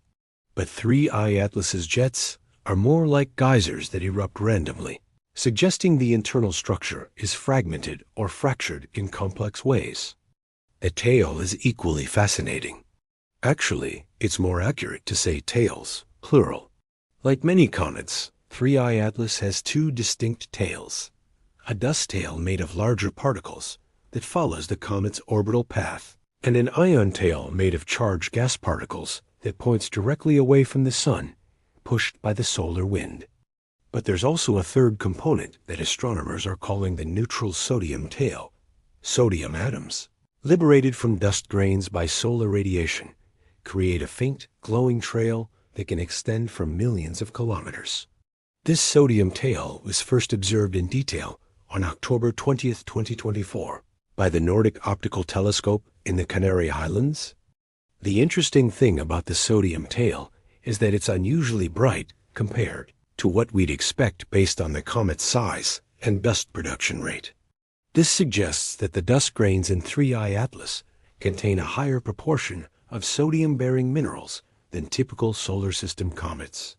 But 3I Atlas's jets are more like geysers that erupt randomly, suggesting the internal structure is fragmented or fractured in complex ways. The tail is equally fascinating. Actually, it's more accurate to say tails, plural. Like many comets, 3I Atlas has two distinct tails. A dust tail made of larger particles that follows the comet's orbital path, and an ion tail made of charged gas particles that points directly away from the sun, pushed by the solar wind. But there's also a third component that astronomers are calling the neutral sodium tail. Sodium atoms, liberated from dust grains by solar radiation, create a faint, glowing trail that can extend for millions of kilometers. This sodium tail was first observed in detail on October 20, 2024, by the Nordic Optical Telescope in the Canary Islands. The interesting thing about the sodium tail is that it's unusually bright compared to what we'd expect based on the comet's size and dust production rate. This suggests that the dust grains in 3I Atlas contain a higher proportion of sodium-bearing minerals than typical solar system comets.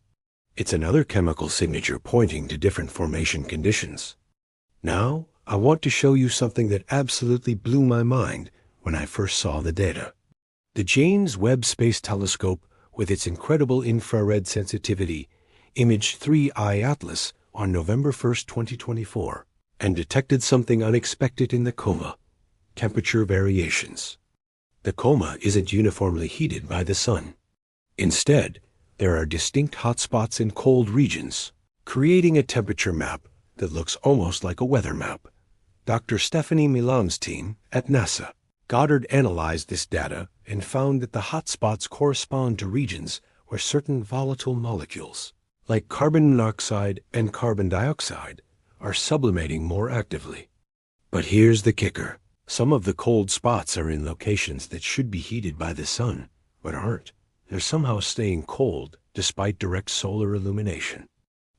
It's another chemical signature pointing to different formation conditions. Now, I want to show you something that absolutely blew my mind when I first saw the data. The James Webb Space Telescope, with its incredible infrared sensitivity, imaged 3I Atlas on November 1, 2024, and detected something unexpected in the coma: temperature variations. The coma isn't uniformly heated by the sun. Instead, there are distinct hotspots in cold regions, creating a temperature map that looks almost like a weather map. Dr. Stephanie Milan's team at NASA Goddard analyzed this data and found that the hotspots correspond to regions where certain volatile molecules, like carbon monoxide and carbon dioxide, are sublimating more actively. But here's the kicker. Some of the cold spots are in locations that should be heated by the sun, but aren't. They're somehow staying cold despite direct solar illumination.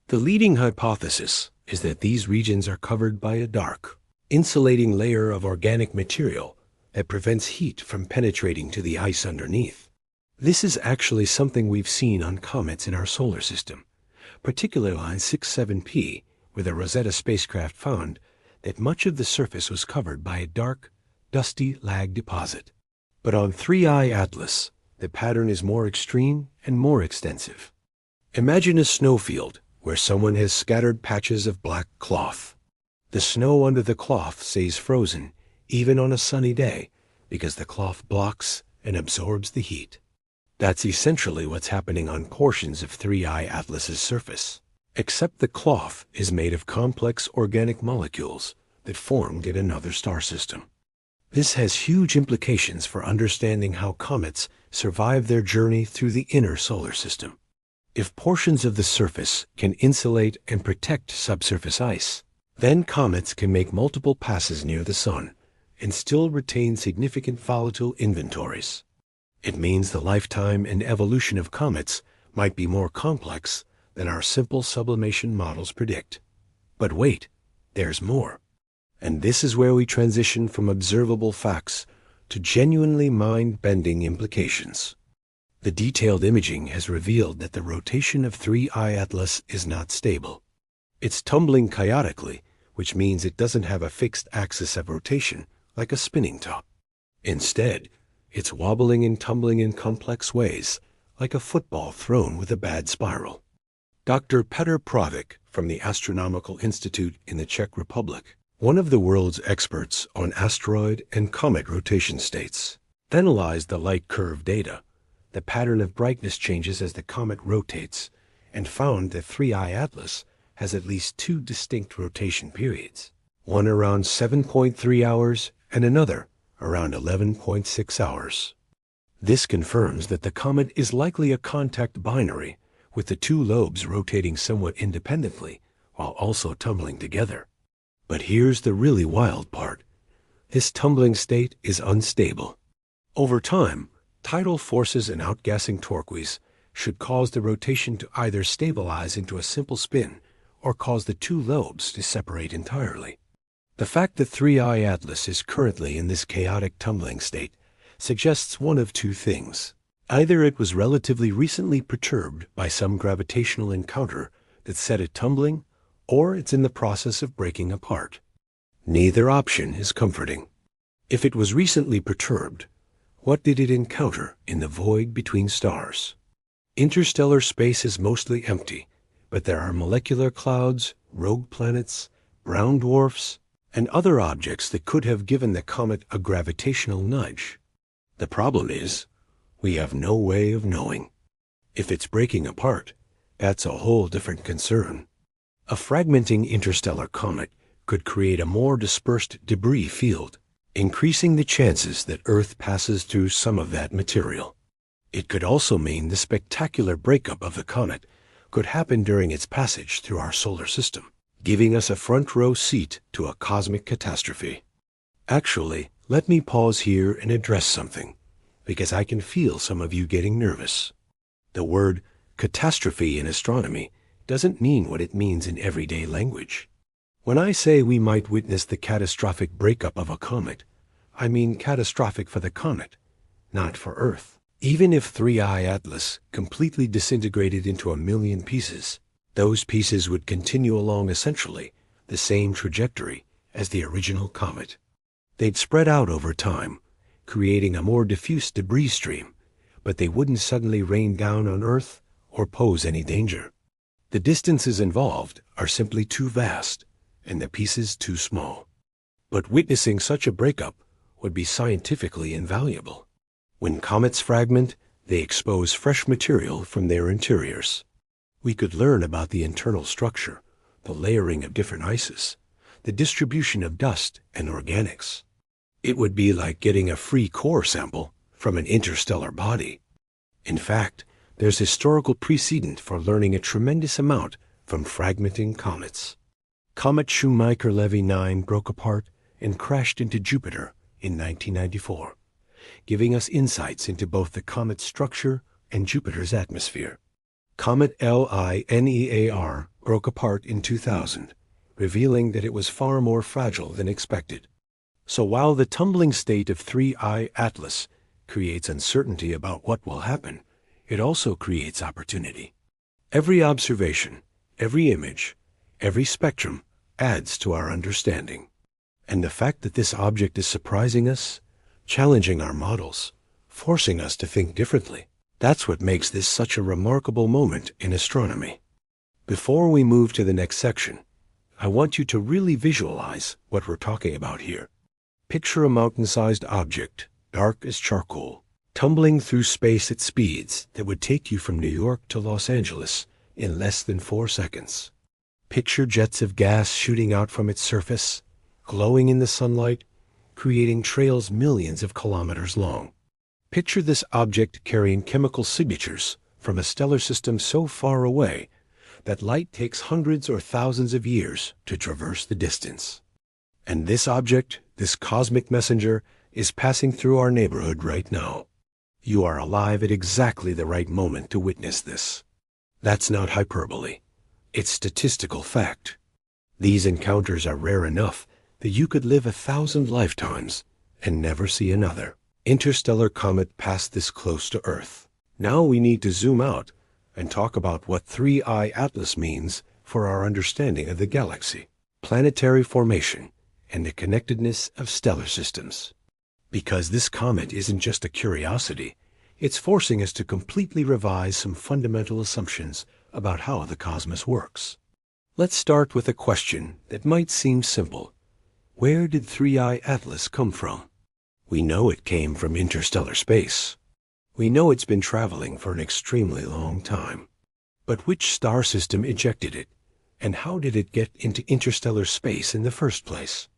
The leading hypothesis is that these regions are covered by a dark, insulating layer of organic material that prevents heat from penetrating to the ice underneath. This is actually something we've seen on comets in our solar system, particularly on 67P, where the Rosetta spacecraft found that much of the surface was covered by a dark, dusty lag deposit. But on 3I Atlas, the pattern is more extreme and more extensive. Imagine a snowfield where someone has scattered patches of black cloth. The snow under the cloth stays frozen even on a sunny day because the cloth blocks and absorbs the heat. That's essentially what's happening on portions of 3I Atlas's surface, except the cloth is made of complex organic molecules that formed in another star system. This has huge implications for understanding how comets survive their journey through the inner solar system. If portions of the surface can insulate and protect subsurface ice, then comets can make multiple passes near the sun and still retain significant volatile inventories. It means the lifetime and evolution of comets might be more complex than our simple sublimation models predict. But wait, there's more. And this is where we transition from observable facts to genuinely mind-bending implications. The detailed imaging has revealed that the rotation of 3I Atlas is not stable. It's tumbling chaotically, which means it doesn't have a fixed axis of rotation like a spinning top. Instead, it's wobbling and tumbling in complex ways, like a football thrown with a bad spiral. Dr. Petr Pravik from the Astronomical Institute in the Czech Republic, one of the world's experts on asteroid and comet rotation states, analyzed the light curve data, the pattern of brightness changes as the comet rotates, and found that 3I Atlas has at least two distinct rotation periods, one around 7.3 hours and another around 11.6 hours. This confirms that the comet is likely a contact binary, with the two lobes rotating somewhat independently while also tumbling together. But here's the really wild part. This tumbling state is unstable. Over time, tidal forces and outgassing torques should cause the rotation to either stabilize into a simple spin or cause the two lobes to separate entirely. The fact that 3I Atlas is currently in this chaotic tumbling state suggests one of two things. Either it was relatively recently perturbed by some gravitational encounter that set it tumbling, or it's in the process of breaking apart. Neither option is comforting. If it was recently perturbed, what did it encounter in the void between stars? Interstellar space is mostly empty, but there are molecular clouds, rogue planets, brown dwarfs, and other objects that could have given the comet a gravitational nudge. The problem is, we have no way of knowing. If it's breaking apart, that's a whole different concern. A fragmenting interstellar comet could create a more dispersed debris field, increasing the chances that Earth passes through some of that material. It could also mean the spectacular breakup of the comet could happen during its passage through our solar system, giving us a front row seat to a cosmic catastrophe. Actually, let me pause here and address something, because I can feel some of you getting nervous. The word catastrophe in astronomy doesn't mean what it means in everyday language. When I say we might witness the catastrophic breakup of a comet, I mean catastrophic for the comet, not for Earth. Even if 3I Atlas completely disintegrated into 1,000,000 pieces, those pieces would continue along essentially the same trajectory as the original comet. They'd spread out over time, creating a more diffuse debris stream, but they wouldn't suddenly rain down on Earth or pose any danger. The distances involved are simply too vast, and the pieces too small. But witnessing such a breakup would be scientifically invaluable. When comets fragment, They expose fresh material from their interiors. We could learn about the internal structure, the layering of different ices, the distribution of dust and organics. It would be like getting a free core sample from an interstellar body. In fact, there's historical precedent for learning a tremendous amount from fragmenting comets. Comet Shoemaker-Levy 9 broke apart and crashed into Jupiter in 1994, giving us insights into both the comet's structure and Jupiter's atmosphere. Comet LINEAR broke apart in 2000, revealing that it was far more fragile than expected. So while the tumbling state of 3I Atlas creates uncertainty about what will happen, it also creates opportunity. Every observation, every image, every spectrum adds to our understanding. And the fact that this object is surprising us, challenging our models, forcing us to think differently, that's what makes this such a remarkable moment in astronomy. Before we move to the next section, I want you to really visualize what we're talking about here. Picture a mountain-sized object, dark as charcoal, tumbling through space at speeds that would take you from New York to Los Angeles in less than 4 seconds. Picture jets of gas shooting out from its surface, glowing in the sunlight, creating trails millions of kilometers long. Picture this object carrying chemical signatures from a stellar system so far away that light takes hundreds or thousands of years to traverse the distance. And this object, this cosmic messenger, is passing through our neighborhood right now. You are alive at exactly the right moment to witness this. That's not hyperbole. It's statistical fact. These encounters are rare enough that you could live 1,000 lifetimes and never see another interstellar comet pass this close to Earth. Now we need to zoom out and talk about what 3I Atlas means for our understanding of the galaxy, planetary formation, and the connectedness of stellar systems. Because this comet isn't just a curiosity, it's forcing us to completely revise some fundamental assumptions about how the cosmos works. Let's start with a question that might seem simple. Where did 3I Atlas come from? We know it came from interstellar space. We know it's been traveling for an extremely long time. But which star system ejected it, and how did it get into interstellar space in the first place?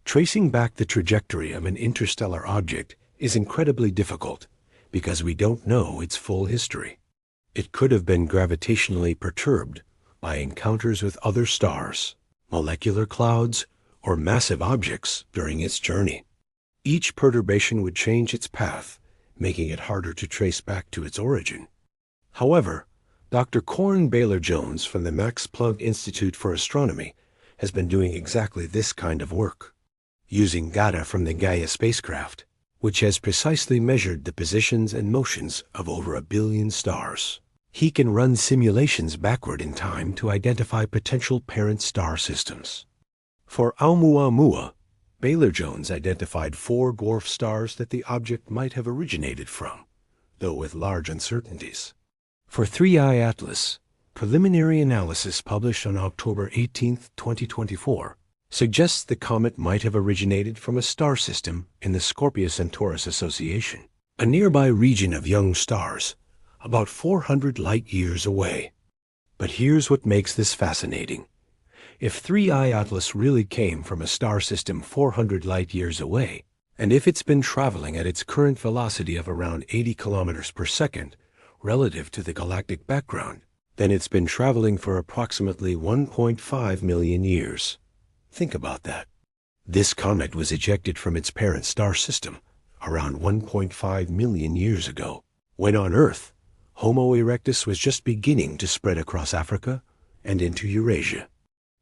Tracing back the trajectory of an interstellar object is incredibly difficult because we don't know its full history. It could have been gravitationally perturbed by encounters with other stars, molecular clouds, or massive objects during its journey. Each perturbation would change its path, making it harder to trace back to its origin. However, Dr. Corn Baylor-Jones from the Max Planck Institute for Astronomy has been doing exactly this kind of work. Using data from the Gaia spacecraft, which has precisely measured the positions and motions of over 1 billion stars. He can run simulations backward in time to identify potential parent star systems. For Oumuamua, Baylor-Jones identified 4 dwarf stars that the object might have originated from, though with large uncertainties. For 3I Atlas, preliminary analysis published on October 18, 2024, suggests the comet might have originated from a star system in the Scorpio-Centaurus Association, a nearby region of young stars, about 400 light-years away. But here's what makes this fascinating. If 3I Atlas really came from a star system 400 light-years away, and if it's been traveling at its current velocity of around 80 kilometers per second relative to the galactic background, then it's been traveling for approximately 1.5 million years. Think about that. This comet was ejected from its parent star system around 1.5 million years ago, when on Earth, Homo erectus was just beginning to spread across Africa and into Eurasia.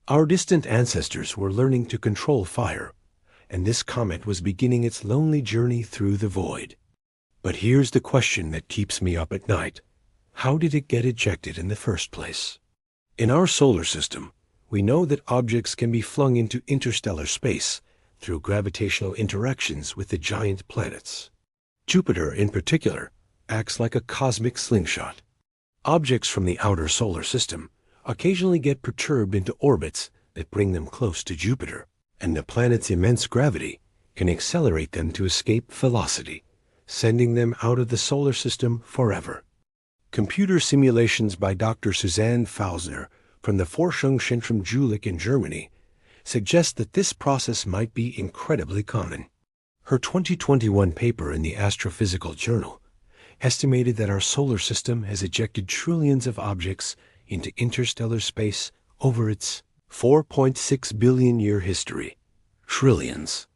Our distant ancestors were learning to control fire, and this comet was beginning its lonely journey through the void. But here's the question that keeps me up at night. How did it get ejected in the first place? In our solar system, we know that objects can be flung into interstellar space through gravitational interactions with the giant planets. Jupiter, in particular, acts like a cosmic slingshot. Objects from the outer solar system occasionally get perturbed into orbits that bring them close to Jupiter, and the planet's immense gravity can accelerate them to escape velocity, sending them out of the solar system forever. Computer simulations by Dr. Susanne Fausner from the Forschungszentrum Jülich in Germany suggest that this process might be incredibly common. Her 2021 paper in the Astrophysical Journal estimated that our solar system has ejected trillions of objects into interstellar space over its 4.6 billion year history. Trillions.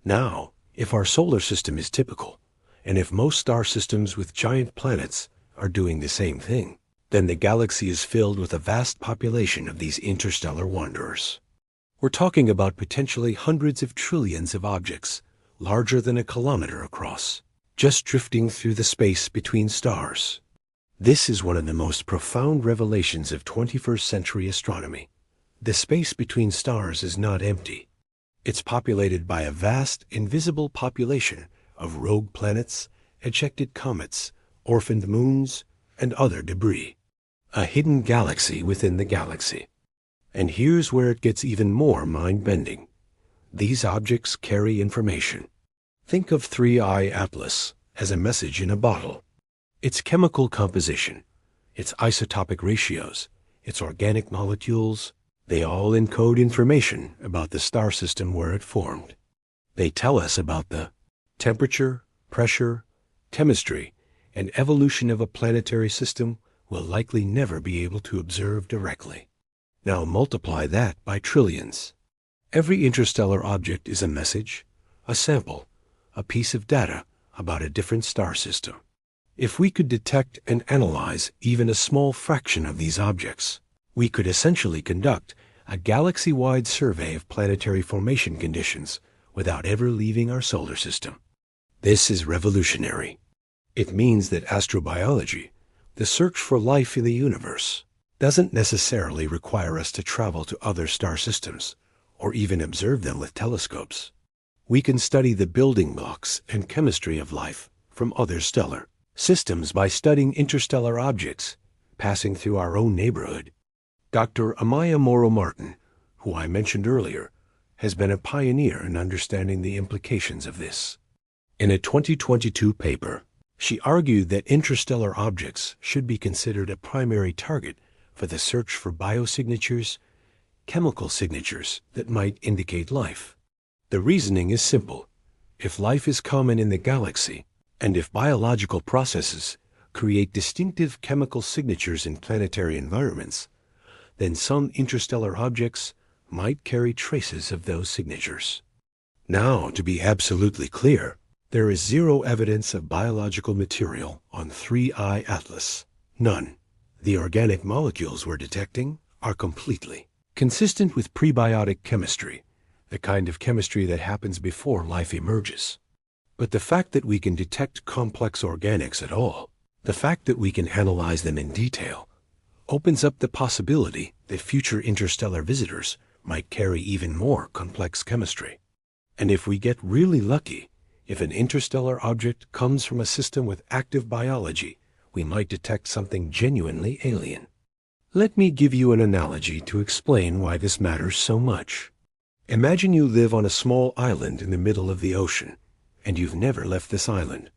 Now, if our solar system is typical, and if most star systems with giant planets are doing the same thing, then the galaxy is filled with a vast population of these interstellar wanderers. We're talking about potentially hundreds of trillions of objects, larger than a kilometer across, just drifting through the space between stars. This is one of the most profound revelations of 21st century astronomy. The space between stars is not empty. It's populated by a vast, invisible population of rogue planets, ejected comets, orphaned moons, and other debris. A hidden galaxy within the galaxy. And here's where it gets even more mind-bending. These objects carry information. Think of 3I Atlas as a message in a bottle. Its chemical composition, its isotopic ratios, its organic molecules, they all encode information about the star system where it formed. They tell us about the temperature, pressure, chemistry, and evolution of a planetary system we'll likely never be able to observe directly. Now multiply that by trillions. Every interstellar object is a message, a sample, a piece of data about a different star system. If we could detect and analyze even a small fraction of these objects, we could essentially conduct a galaxy-wide survey of planetary formation conditions without ever leaving our solar system. This is revolutionary. It means that astrobiology, the search for life in the universe, doesn't necessarily require us to travel to other star systems or even observe them with telescopes. We can study the building blocks and chemistry of life from other stellar systems by studying interstellar objects passing through our own neighborhood. Dr. Amaya Moro-Martin, who I mentioned earlier, has been a pioneer in understanding the implications of this. In a 2022 paper, she argued that interstellar objects should be considered a primary target for the search for biosignatures, chemical signatures that might indicate life. The reasoning is simple. If life is common in the galaxy, and if biological processes create distinctive chemical signatures in planetary environments, then some interstellar objects might carry traces of those signatures. Now, to be absolutely clear, there is zero evidence of biological material on 3I Atlas. None. The organic molecules we're detecting are completely consistent with prebiotic chemistry, the kind of chemistry that happens before life emerges. But the fact that we can detect complex organics at all, the fact that we can analyze them in detail, opens up the possibility that future interstellar visitors might carry even more complex chemistry. And if we get really lucky, if an interstellar object comes from a system with active biology, we might detect something genuinely alien. Let me give you an analogy to explain why this matters so much. Imagine you live on a small island in the middle of the ocean, and you've never left this island.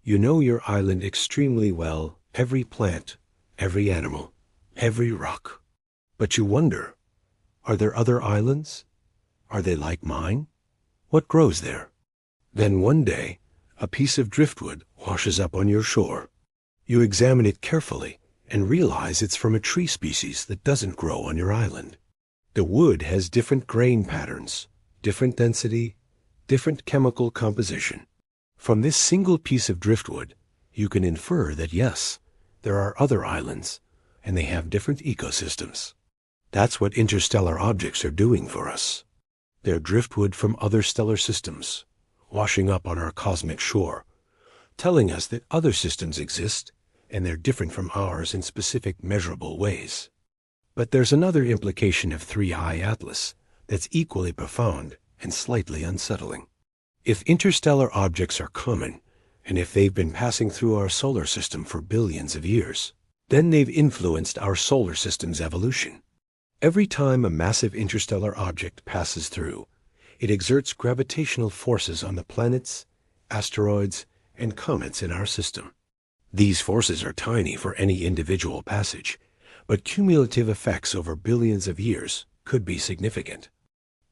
You know your island extremely well, every plant, every animal, every rock. But you wonder, are there other islands? Are they like mine? What grows there? Then one day, a piece of driftwood washes up on your shore. You examine it carefully and realize it's from a tree species that doesn't grow on your island. The wood has different grain patterns, different density, different chemical composition. From this single piece of driftwood, you can infer that yes, there are other islands, and they have different ecosystems. That's what interstellar objects are doing for us. They're driftwood from other stellar systems, washing up on our cosmic shore, telling us that other systems exist, and they're different from ours in specific measurable ways. But there's another implication of 3I Atlas that's equally profound and slightly unsettling. If interstellar objects are common, and if they've been passing through our solar system for billions of years, then they've influenced our solar system's evolution. Every time a massive interstellar object passes through, it exerts gravitational forces on the planets, asteroids, and comets in our system. These forces are tiny for any individual passage, but cumulative effects over billions of years could be significant.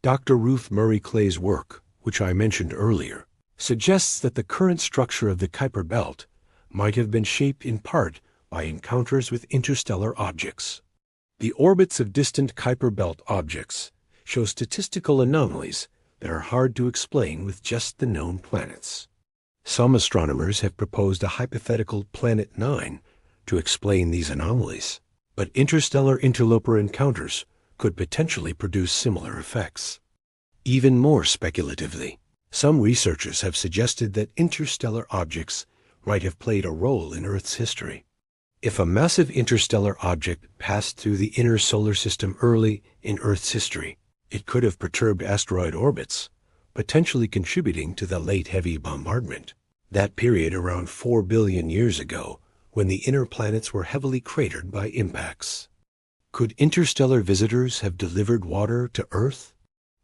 Dr. Ruth Murray Clay's work, which I mentioned earlier, suggests that the current structure of the Kuiper Belt might have been shaped in part by encounters with interstellar objects. The orbits of distant Kuiper Belt objects show statistical anomalies that are hard to explain with just the known planets. Some astronomers have proposed a hypothetical Planet 9 to explain these anomalies, but interstellar interloper encounters could potentially produce similar effects. Even more speculatively, some researchers have suggested that interstellar objects might have played a role in Earth's history. If a massive interstellar object passed through the inner solar system early in Earth's history, it could have perturbed asteroid orbits, potentially contributing to the late heavy bombardment. That period around 4 billion years ago, when the inner planets were heavily cratered by impacts. Could interstellar visitors have delivered water to Earth?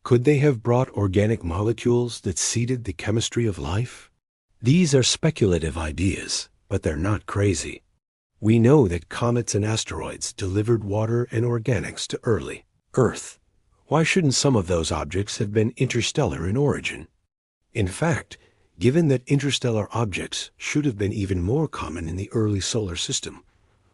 Could they have brought organic molecules that seeded the chemistry of life? These are speculative ideas, but they're not crazy. We know that comets and asteroids delivered water and organics to early Earth. Why shouldn't some of those objects have been interstellar in origin? In fact, given that interstellar objects should have been even more common in the early solar system,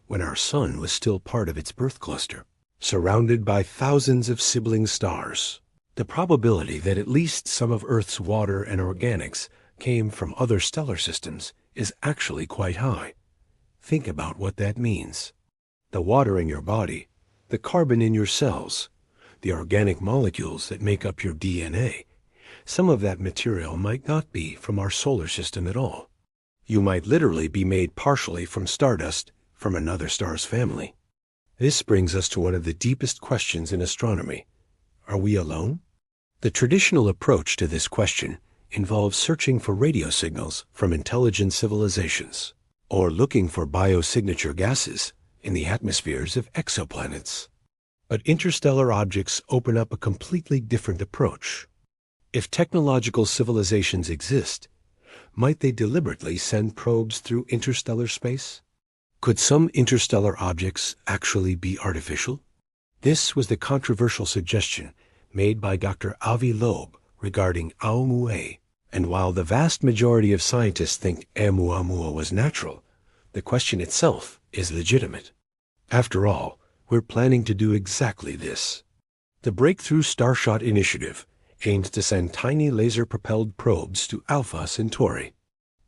when our sun was still part of its birth cluster, surrounded by thousands of sibling stars, the probability that at least some of Earth's water and organics came from other stellar systems is actually quite high. Think about what that means. The water in your body, the carbon in your cells, the organic molecules that make up your DNA, some of that material might not be from our solar system at all. You might literally be made partially from stardust from another star's family. This brings us to one of the deepest questions in astronomy. Are we alone? The traditional approach to this question involves searching for radio signals from intelligent civilizations, or looking for biosignature gases in the atmospheres of exoplanets. But interstellar objects open up a completely different approach. If technological civilizations exist, might they deliberately send probes through interstellar space? Could some interstellar objects actually be artificial? This was the controversial suggestion made by Dr. Avi Loeb regarding Oumuamua, and while the vast majority of scientists think Oumuamua was natural, the question itself is legitimate. After all, we're planning to do exactly this. The Breakthrough Starshot Initiative aims to send tiny laser-propelled probes to Alpha Centauri.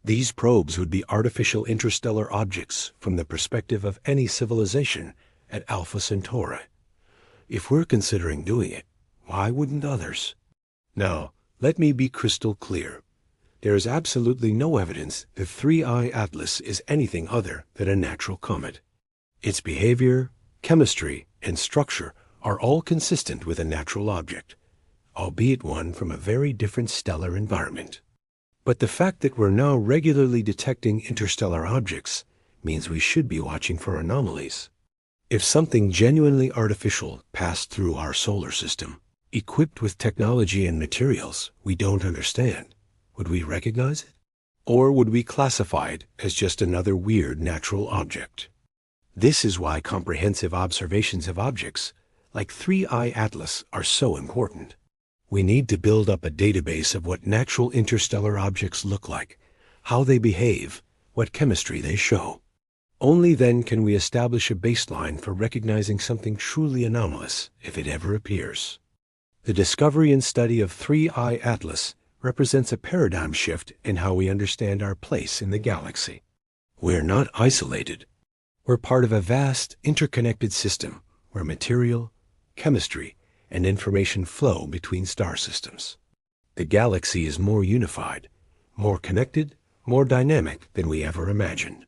These probes would be artificial interstellar objects from the perspective of any civilization at Alpha Centauri. If we're considering doing it, why wouldn't others? Now, let me be crystal clear. There is absolutely no evidence that 3I Atlas is anything other than a natural comet. Its behavior, chemistry, and structure are all consistent with a natural object, albeit one from a very different stellar environment. But the fact that we're now regularly detecting interstellar objects means we should be watching for anomalies. If something genuinely artificial passed through our solar system, equipped with technology and materials we don't understand, would we recognize it? Or would we classify it as just another weird natural object? This is why comprehensive observations of objects like 3I Atlas are so important. We need to build up a database of what natural interstellar objects look like, how they behave, what chemistry they show. Only then can we establish a baseline for recognizing something truly anomalous if it ever appears. The discovery and study of 3I Atlas represents a paradigm shift in how we understand our place in the galaxy. We're not isolated. We're part of a vast, interconnected system where material, chemistry, and information flow between star systems. The galaxy is more unified, more connected, more dynamic than we ever imagined.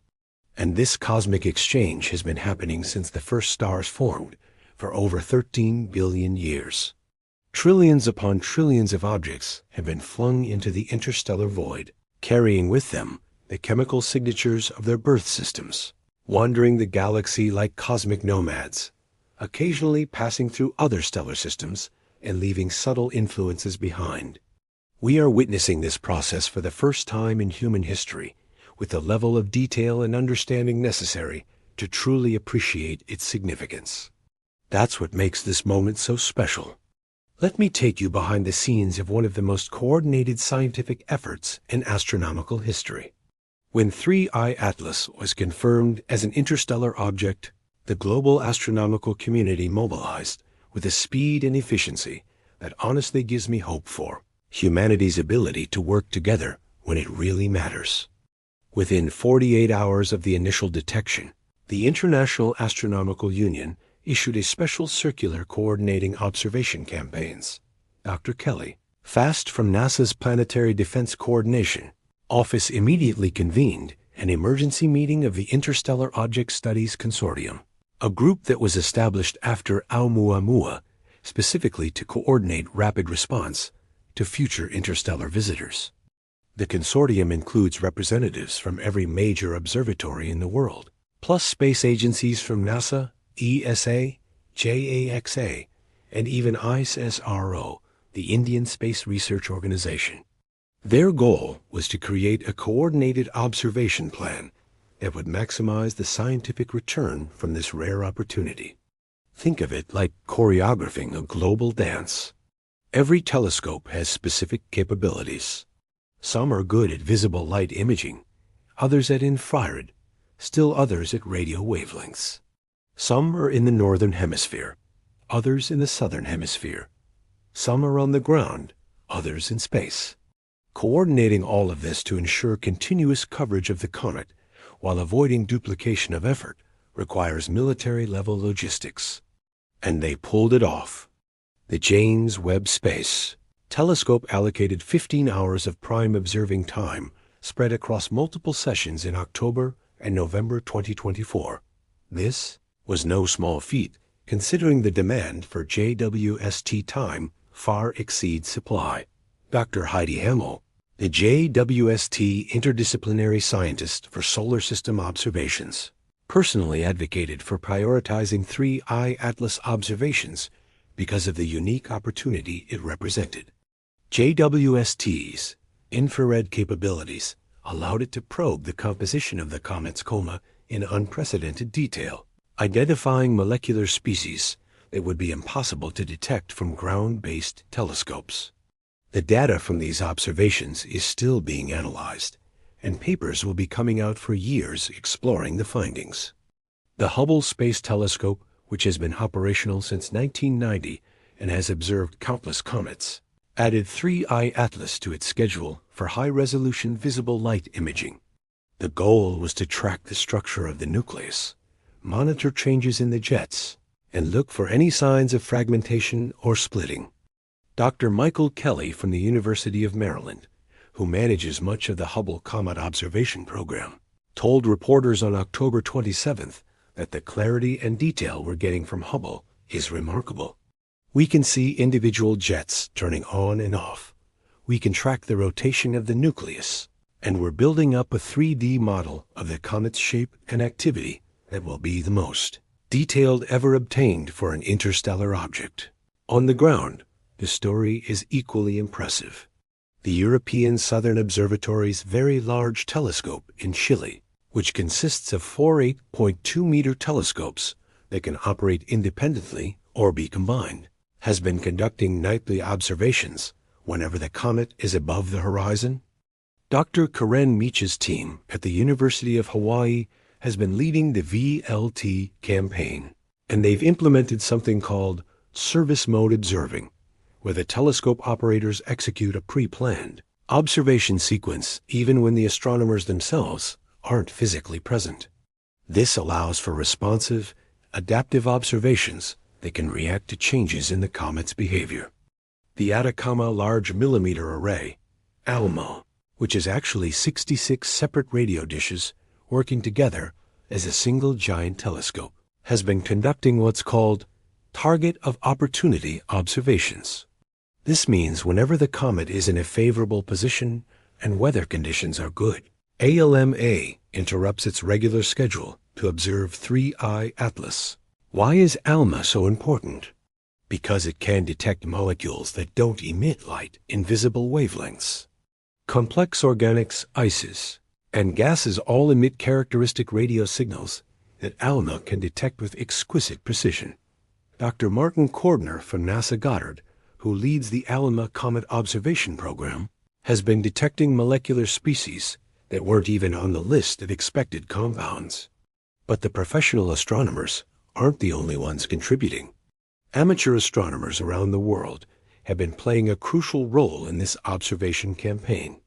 And this cosmic exchange has been happening since the first stars formed for over 13 billion years. Trillions upon trillions of objects have been flung into the interstellar void, carrying with them the chemical signatures of their birth systems, wandering the galaxy like cosmic nomads, occasionally passing through other stellar systems and leaving subtle influences behind. We are witnessing this process for the first time in human history with the level of detail and understanding necessary to truly appreciate its significance. That's what makes this moment so special. Let me take you behind the scenes of one of the most coordinated scientific efforts in astronomical history. When 3I Atlas was confirmed as an interstellar object, the global astronomical community mobilized with a speed and efficiency that honestly gives me hope for humanity's ability to work together when it really matters. Within 48 hours of the initial detection, the International Astronomical Union issued a special circular coordinating observation campaigns. Dr. Kelly, fast from NASA's Planetary Defense Coordination Office, immediately convened an emergency meeting of the Interstellar Object Studies Consortium, a group that was established after Oumuamua specifically to coordinate rapid response to future interstellar visitors. The consortium includes representatives from every major observatory in the world, plus space agencies from NASA, ESA, JAXA, and even ISRO, the Indian Space Research Organization. Their goal was to create a coordinated observation plan that would maximize the scientific return from this rare opportunity. Think of it like choreographing a global dance. Every telescope has specific capabilities. Some are good at visible light imaging, others at infrared, still others at radio wavelengths. Some are in the northern hemisphere, others in the southern hemisphere. Some are on the ground, others in space. Coordinating all of this to ensure continuous coverage of the comet while avoiding duplication of effort requires military-level logistics. And they pulled it off. The James Webb Space Telescope allocated 15 hours of prime observing time spread across multiple sessions in October and November 2024. This was no small feat, considering the demand for JWST time far exceeds supply. Dr. Heidi Hamill, the JWST interdisciplinary scientist for solar system observations, personally advocated for prioritizing 3I Atlas observations because of the unique opportunity it represented. JWST's infrared capabilities allowed it to probe the composition of the comet's coma in unprecedented detail, identifying molecular species that would be impossible to detect from ground-based telescopes. The data from these observations is still being analyzed, and papers will be coming out for years exploring the findings. The Hubble Space Telescope, which has been operational since 1990 and has observed countless comets, added 3I Atlas to its schedule for high-resolution visible light imaging. The goal was to track the structure of the nucleus, monitor changes in the jets, and look for any signs of fragmentation or splitting. Dr. Michael Kelly from the University of Maryland, who manages much of the Hubble Comet Observation Program, told reporters on October 27th that the clarity and detail we're getting from Hubble is remarkable. We can see individual jets turning on and off. We can track the rotation of the nucleus, and we're building up a 3D model of the comet's shape and activity that will be the most detailed ever obtained for an interstellar object. On the ground, the story is equally impressive. The European Southern Observatory's Very Large Telescope in Chile, which consists of four 8.2-meter telescopes that can operate independently or be combined, has been conducting nightly observations whenever the comet is above the horizon. Dr. Karen Meach's team at the University of Hawaii has been leading the VLT campaign, and they've implemented something called service mode observing, where the telescope operators execute a pre-planned observation sequence even when the astronomers themselves aren't physically present. This allows for responsive, adaptive observations that can react to changes in the comet's behavior. The Atacama Large Millimeter Array, ALMA, which is actually 66 separate radio dishes working together as a single giant telescope, has been conducting what's called target of opportunity observations. This means whenever the comet is in a favorable position and weather conditions are good, ALMA interrupts its regular schedule to observe 3I Atlas. Why is ALMA so important? Because it can detect molecules that don't emit light in visible wavelengths. Complex organics ICES And gases all emit characteristic radio signals that ALMA can detect with exquisite precision. Dr. Martin Cordner from NASA Goddard, who leads the ALMA Comet Observation Program, has been detecting molecular species that weren't even on the list of expected compounds. But the professional astronomers aren't the only ones contributing. Amateur astronomers around the world have been playing a crucial role in this observation campaign.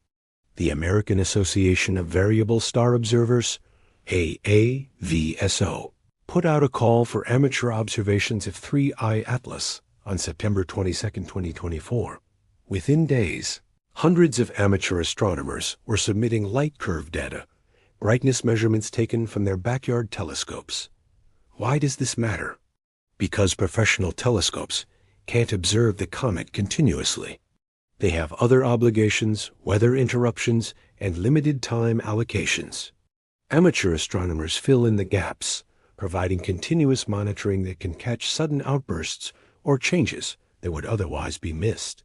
The American Association of Variable Star Observers, AAVSO, put out a call for amateur observations of 3I Atlas on September 22, 2024. Within days, hundreds of amateur astronomers were submitting light curve data, brightness measurements taken from their backyard telescopes. Why does this matter? Because professional telescopes can't observe the comet continuously. They have other obligations, weather interruptions, and limited time allocations. Amateur astronomers fill in the gaps, providing continuous monitoring that can catch sudden outbursts or changes that would otherwise be missed.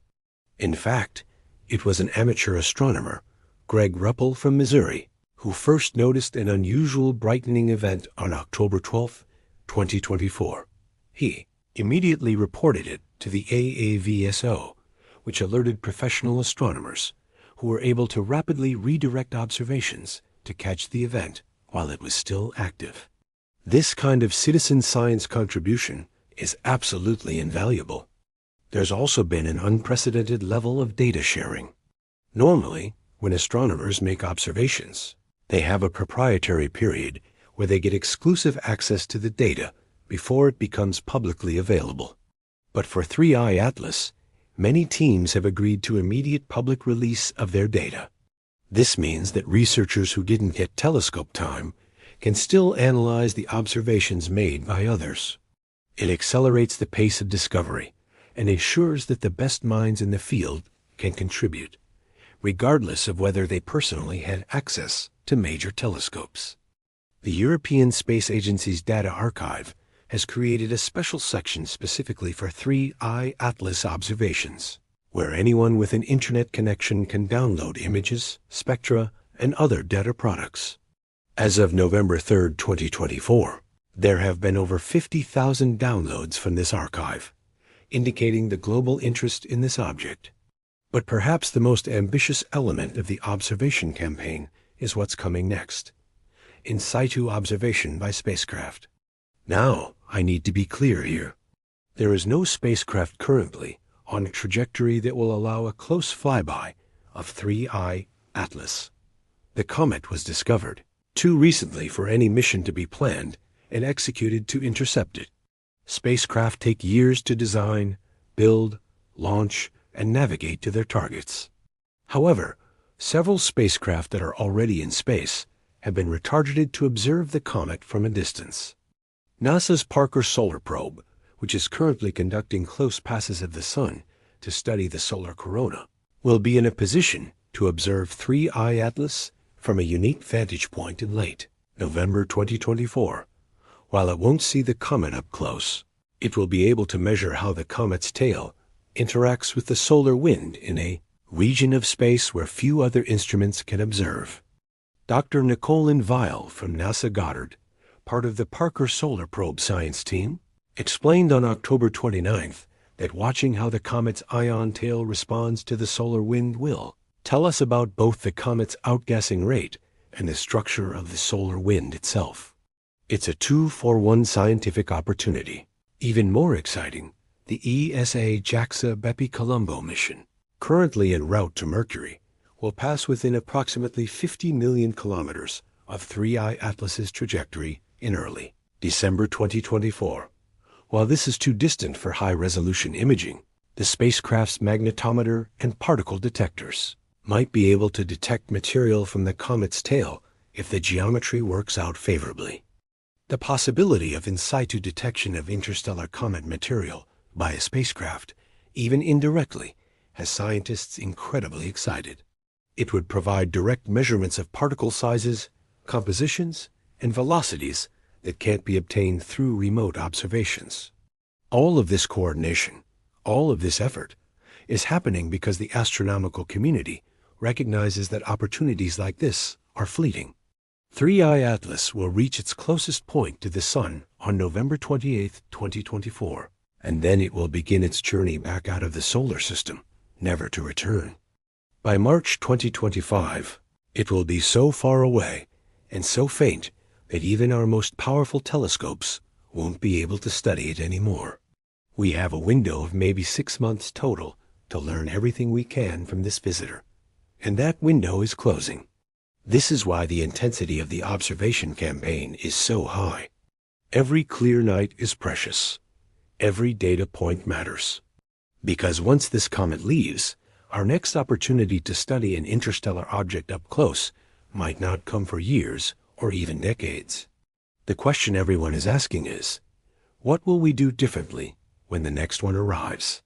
In fact, it was an amateur astronomer, Greg Ruppel from Missouri, who first noticed an unusual brightening event on October 12, 2024. He immediately reported it to the AAVSO, which alerted professional astronomers, who were able to rapidly redirect observations to catch the event while it was still active. This kind of citizen science contribution is absolutely invaluable. There's also been an unprecedented level of data sharing. Normally, when astronomers make observations, they have a proprietary period where they get exclusive access to the data before it becomes publicly available. But for 3I Atlas, many teams have agreed to immediate public release of their data. This means that researchers who didn't get telescope time can still analyze the observations made by others. It accelerates the pace of discovery and ensures that the best minds in the field can contribute, regardless of whether they personally had access to major telescopes. The European Space Agency's data archive has created a special section specifically for 3I Atlas observations, where anyone with an internet connection can download images, spectra, and other data products. As of November 3, 2024, there have been over 50,000 downloads from this archive, indicating the global interest in this object. But perhaps the most ambitious element of the observation campaign is what's coming next: in situ observation by spacecraft. Now, I need to be clear here. There is no spacecraft currently on a trajectory that will allow a close flyby of 3I Atlas. The comet was discovered too recently for any mission to be planned and executed to intercept it. Spacecraft take years to design, build, launch, and navigate to their targets. However, several spacecraft that are already in space have been retargeted to observe the comet from a distance. NASA's Parker Solar Probe, which is currently conducting close passes of the Sun to study the solar corona, will be in a position to observe 3I Atlas from a unique vantage point in late November 2024. While it won't see the comet up close, it will be able to measure how the comet's tail interacts with the solar wind in a region of space where few other instruments can observe. Dr. Nicole Weil from NASA Goddard, part of the Parker Solar Probe science team, explained on October 29th that watching how the comet's ion tail responds to the solar wind will tell us about both the comet's outgassing rate and the structure of the solar wind itself. It's a 2-for-1 scientific opportunity. Even more exciting, the ESA JAXA Bepi-Colombo mission, currently en route to Mercury, will pass within approximately 50 million kilometers of 3I Atlas's trajectory in early December 2024. While this is too distant for high-resolution imaging, the spacecraft's magnetometer and particle detectors might be able to detect material from the comet's tail if the geometry works out favorably. The possibility of in situ detection of interstellar comet material by a spacecraft, even indirectly, has scientists incredibly excited. It would provide direct measurements of particle sizes, compositions, and velocities that can't be obtained through remote observations. All of this coordination, all of this effort, is happening because the astronomical community recognizes that opportunities like this are fleeting. 3i Atlas will reach its closest point to the Sun on November 28, 2024, and then it will begin its journey back out of the solar system, never to return. By March 2025, it will be so far away and so faint that even our most powerful telescopes won't be able to study it anymore. We have a window of maybe 6 months total to learn everything we can from this visitor, and that window is closing. This is why the intensity of the observation campaign is so high. Every clear night is precious. Every data point matters. Because once this comet leaves, our next opportunity to study an interstellar object up close might not come for years or even decades. The question everyone is asking is, what will we do differently when the next one arrives?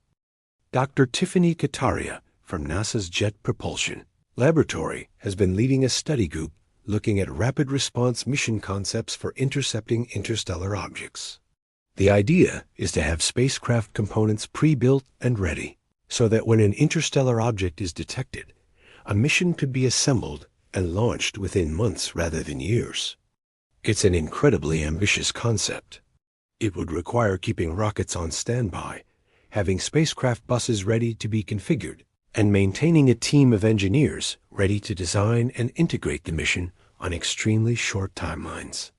Dr. Tiffany Kataria from NASA's Jet Propulsion Laboratory has been leading a study group looking at rapid response mission concepts for intercepting interstellar objects. The idea is to have spacecraft components pre-built and ready, so that when an interstellar object is detected, a mission could be assembled and launched within months rather than years. It's an incredibly ambitious concept. It would require keeping rockets on standby, having spacecraft buses ready to be configured, and maintaining a team of engineers ready to design and integrate the mission on extremely short timelines.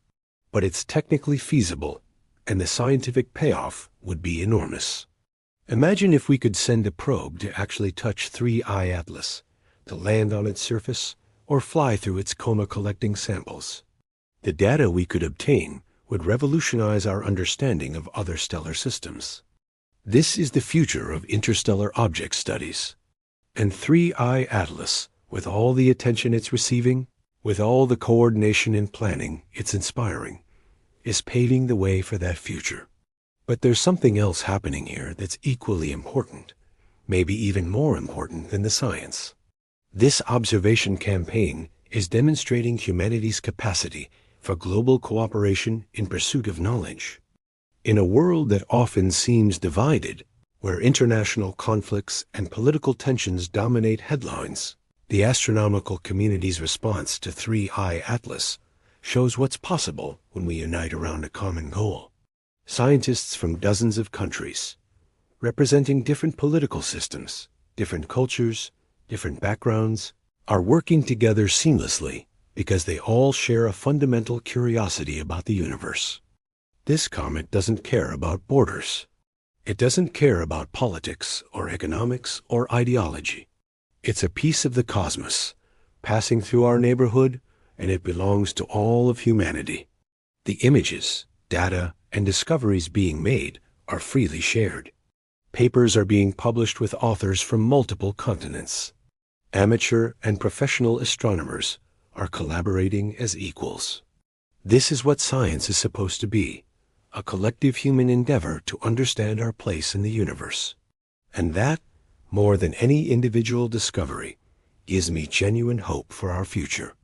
But it's technically feasible, and the scientific payoff would be enormous. Imagine if we could send a probe to actually touch 3i Atlas, to land on its surface, or fly through its coma collecting samples. The data we could obtain would revolutionize our understanding of other stellar systems. This is the future of interstellar object studies. And 3i Atlas, with all the attention it's receiving, with all the coordination and planning it's inspiring, is paving the way for that future. But there's something else happening here that's equally important, maybe even more important than the science. This observation campaign is demonstrating humanity's capacity for global cooperation in pursuit of knowledge. In a world that often seems divided, where international conflicts and political tensions dominate headlines, the astronomical community's response to 3i Atlas shows what's possible when we unite around a common goal. Scientists from dozens of countries, representing different political systems, different cultures, different backgrounds, are working together seamlessly because they all share a fundamental curiosity about the universe. This comet doesn't care about borders. It doesn't care about politics or economics or ideology. It's a piece of the cosmos, passing through our neighborhood, and it belongs to all of humanity. The images, data, and discoveries being made are freely shared. Papers are being published with authors from multiple continents. Amateur and professional astronomers are collaborating as equals. This is what science is supposed to be, a collective human endeavor to understand our place in the universe. And that, more than any individual discovery, gives me genuine hope for our future.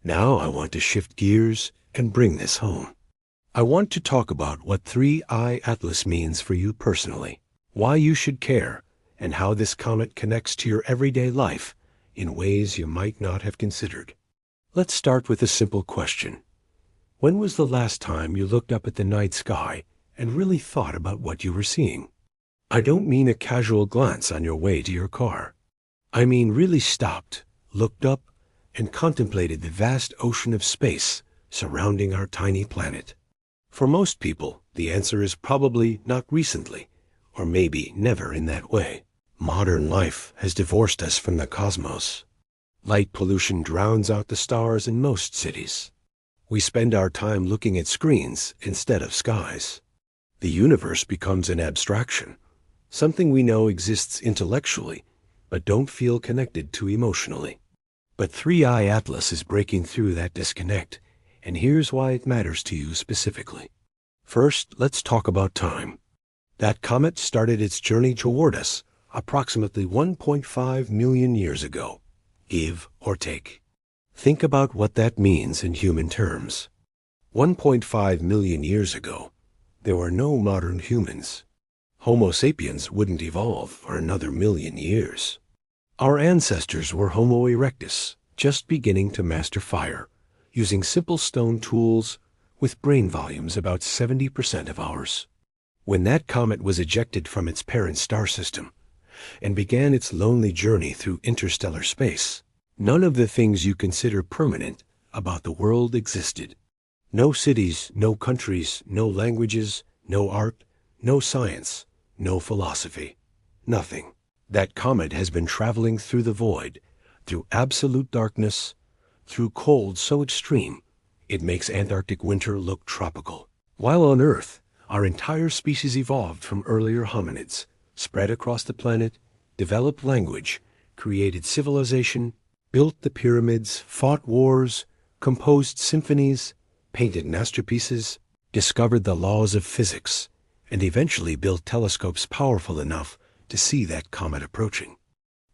Now I want to shift gears and bring this home. I want to talk about what 3i Atlas means for you personally, why you should care, and how this comet connects to your everyday life in ways you might not have considered. Let's start with a simple question. When was the last time you looked up at the night sky and really thought about what you were seeing? I don't mean a casual glance on your way to your car. I mean really stopped, looked up, and contemplated the vast ocean of space surrounding our tiny planet. For most people, the answer is probably not recently, or maybe never in that way. Modern life has divorced us from the cosmos. Light pollution drowns out the stars in most cities. We spend our time looking at screens instead of skies. The universe becomes an abstraction, something we know exists intellectually, but don't feel connected to emotionally. But 3i Atlas is breaking through that disconnect, and here's why it matters to you specifically. First, let's talk about time. That comet started its journey toward us approximately 1.5 million years ago, give or take. Think about what that means in human terms. 1.5 million years ago, there were no modern humans. Homo sapiens wouldn't evolve for another million years. Our ancestors were Homo erectus, just beginning to master fire, using simple stone tools with brain volumes about 70% of ours. When that comet was ejected from its parent star system and began its lonely journey through interstellar space, none of the things you consider permanent about the world existed. No cities, no countries, no languages, no art, no science, no philosophy. Nothing. That comet has been traveling through the void, through absolute darkness, through cold so extreme it makes Antarctic winter look tropical. While on Earth, our entire species evolved from earlier hominids, spread across the planet, developed language, created civilization, built the pyramids, fought wars, composed symphonies, painted masterpieces, discovered the laws of physics, and eventually built telescopes powerful enough to see that comet approaching.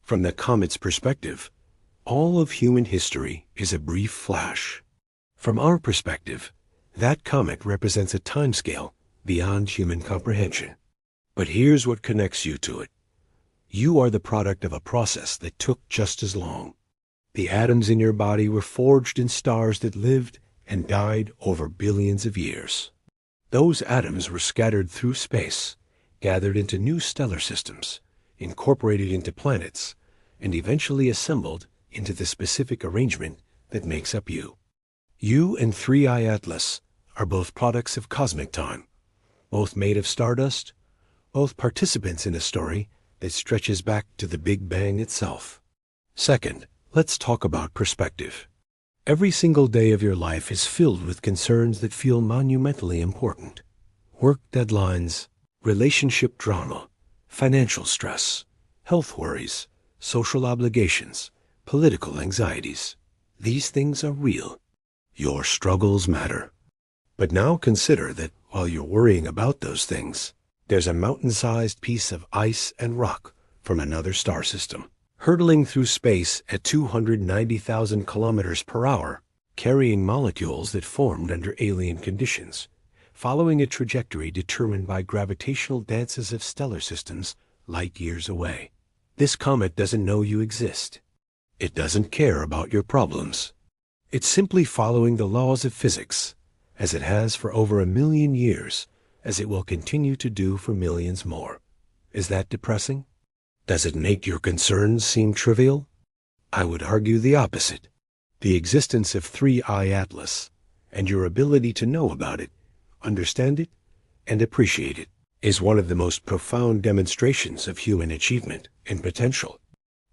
From the comet's perspective, all of human history is a brief flash. From our perspective, that comet represents a timescale beyond human comprehension. But here's what connects you to it. You are the product of a process that took just as long. The atoms in your body were forged in stars that lived and died over billions of years. Those atoms were scattered through space, gathered into new stellar systems, incorporated into planets, and eventually assembled into the specific arrangement that makes up you. You and 3I Atlas are both products of cosmic time, both made of stardust, both participants in a story that stretches back to the Big Bang itself. Second, let's talk about perspective. Every single day of your life is filled with concerns that feel monumentally important. Work deadlines, relationship drama, financial stress, health worries, social obligations, political anxieties. These things are real. Your struggles matter. But now consider that while you're worrying about those things, there's a mountain-sized piece of ice and rock from another star system, hurtling through space at 290,000 kilometers per hour, carrying molecules that formed under alien conditions, following a trajectory determined by gravitational dances of stellar systems light years away. This comet doesn't know you exist. It doesn't care about your problems. It's simply following the laws of physics, as it has for over 1 million years, as it will continue to do for millions more. Is that depressing? Does it make your concerns seem trivial? I would argue the opposite. The existence of 3I Atlas, and your ability to know about it, understand it, and appreciate it, is one of the most profound demonstrations of human achievement and potential.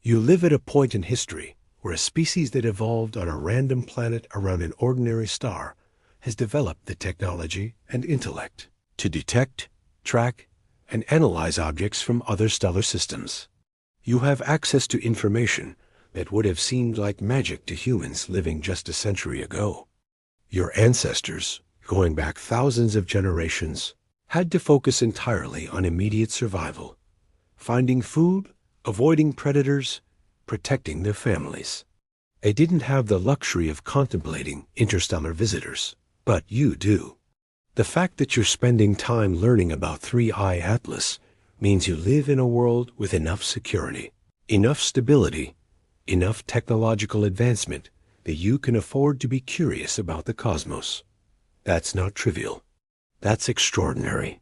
You live at a point in history where a species that evolved on a random planet around an ordinary star has developed the technology and intellect to detect, track, and analyze objects from other stellar systems. You have access to information that would have seemed like magic to humans living just a century ago. Your ancestors, going back thousands of generations, had to focus entirely on immediate survival, finding food, avoiding predators, protecting their families. They didn't have the luxury of contemplating interstellar visitors, but you do. The fact that you're spending time learning about 3I Atlas means you live in a world with enough security, enough stability, enough technological advancement that you can afford to be curious about the cosmos. That's not trivial. That's extraordinary.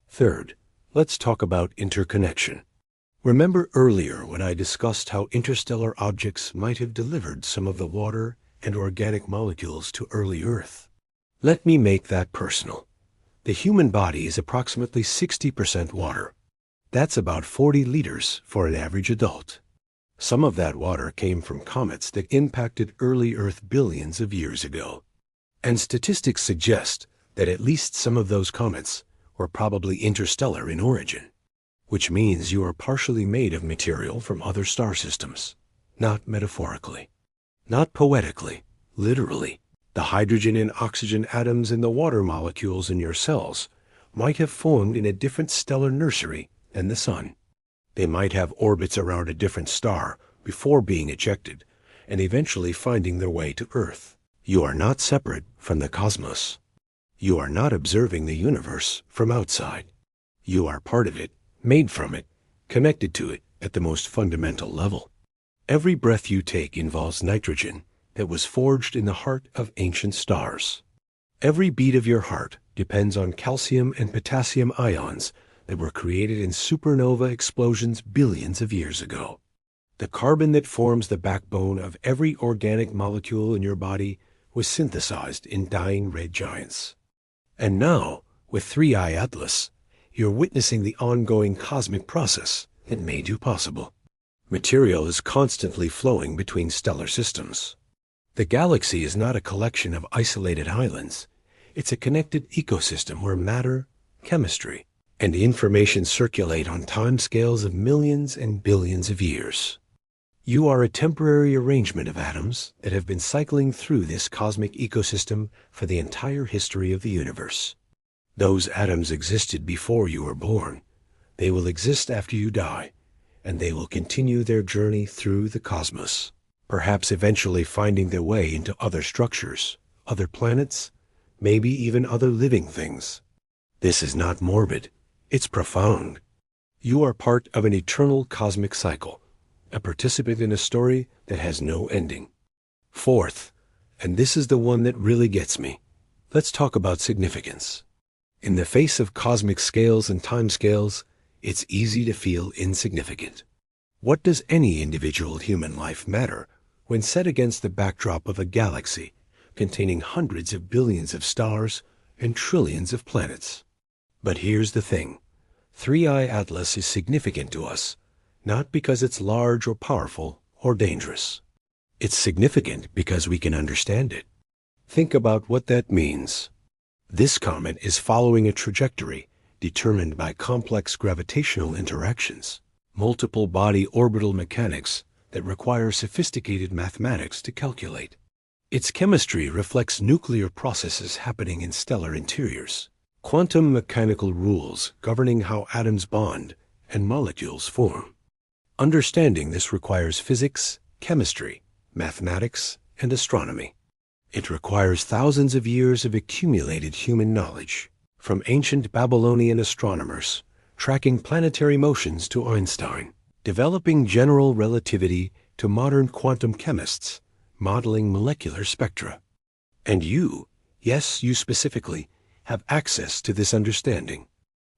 Third, let's talk about interconnection. Remember earlier when I discussed how interstellar objects might have delivered some of the water and organic molecules to early Earth? Let me make that personal. The human body is approximately 60% water. That's about 40 liters for an average adult. Some of that water came from comets that impacted early Earth billions of years ago. And statistics suggest that at least some of those comets were probably interstellar in origin, which means you are partially made of material from other star systems, not metaphorically, not poetically, literally. The hydrogen and oxygen atoms in the water molecules in your cells might have formed in a different stellar nursery than the Sun. They might have orbits around a different star before being ejected and eventually finding their way to Earth. You are not separate from the cosmos. You are not observing the universe from outside. You are part of it, made from it, connected to it at the most fundamental level. Every breath you take involves nitrogen that was forged in the heart of ancient stars. Every beat of your heart depends on calcium and potassium ions that were created in supernova explosions billions of years ago. The carbon that forms the backbone of every organic molecule in your body was synthesized in dying red giants. And now, with 3i Atlas, you're witnessing the ongoing cosmic process that made you possible. Material is constantly flowing between stellar systems. The galaxy is not a collection of isolated islands. It's a connected ecosystem where matter, chemistry, and information circulate on timescales of millions and billions of years. You are a temporary arrangement of atoms that have been cycling through this cosmic ecosystem for the entire history of the universe. Those atoms existed before you were born. They will exist after you die, and they will continue their journey through the cosmos, perhaps eventually finding their way into other structures, other planets, maybe even other living things. This is not morbid. It's profound. You are part of an eternal cosmic cycle, a participant in a story that has no ending. Fourth, and this is the one that really gets me, let's talk about significance. In the face of cosmic scales and timescales, it's easy to feel insignificant. What does any individual human life matter when set against the backdrop of a galaxy containing hundreds of billions of stars and trillions of planets? But here's the thing. 3i Atlas is significant to us, not because it's large or powerful or dangerous. It's significant because we can understand it. Think about what that means. This comet is following a trajectory determined by complex gravitational interactions, multiple body orbital mechanics that require sophisticated mathematics to calculate. Its chemistry reflects nuclear processes happening in stellar interiors, quantum mechanical rules governing how atoms bond and molecules form. Understanding this requires physics, chemistry, mathematics, and astronomy. It requires thousands of years of accumulated human knowledge, from ancient Babylonian astronomers tracking planetary motions to Einstein, developing general relativity to modern quantum chemists modeling molecular spectra. And you, yes, you specifically, have access to this understanding.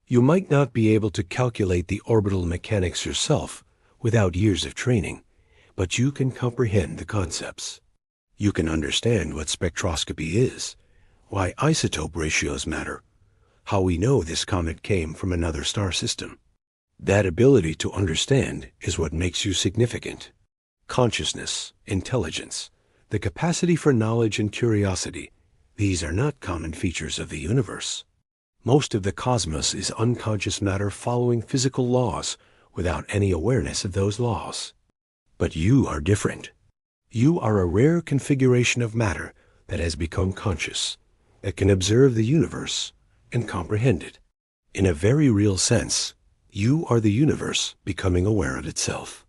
You might not be able to calculate the orbital mechanics yourself without years of training, but you can comprehend the concepts. You can understand what spectroscopy is, why isotope ratios matter, how we know this comet came from another star system. That ability to understand is what makes you significant. Consciousness, intelligence, the capacity for knowledge and curiosity, these are not common features of the universe. Most of the cosmos is unconscious matter following physical laws without any awareness of those laws. But you are different. You are a rare configuration of matter that has become conscious, that can observe the universe and comprehend it. In a very real sense, you are the universe becoming aware of itself.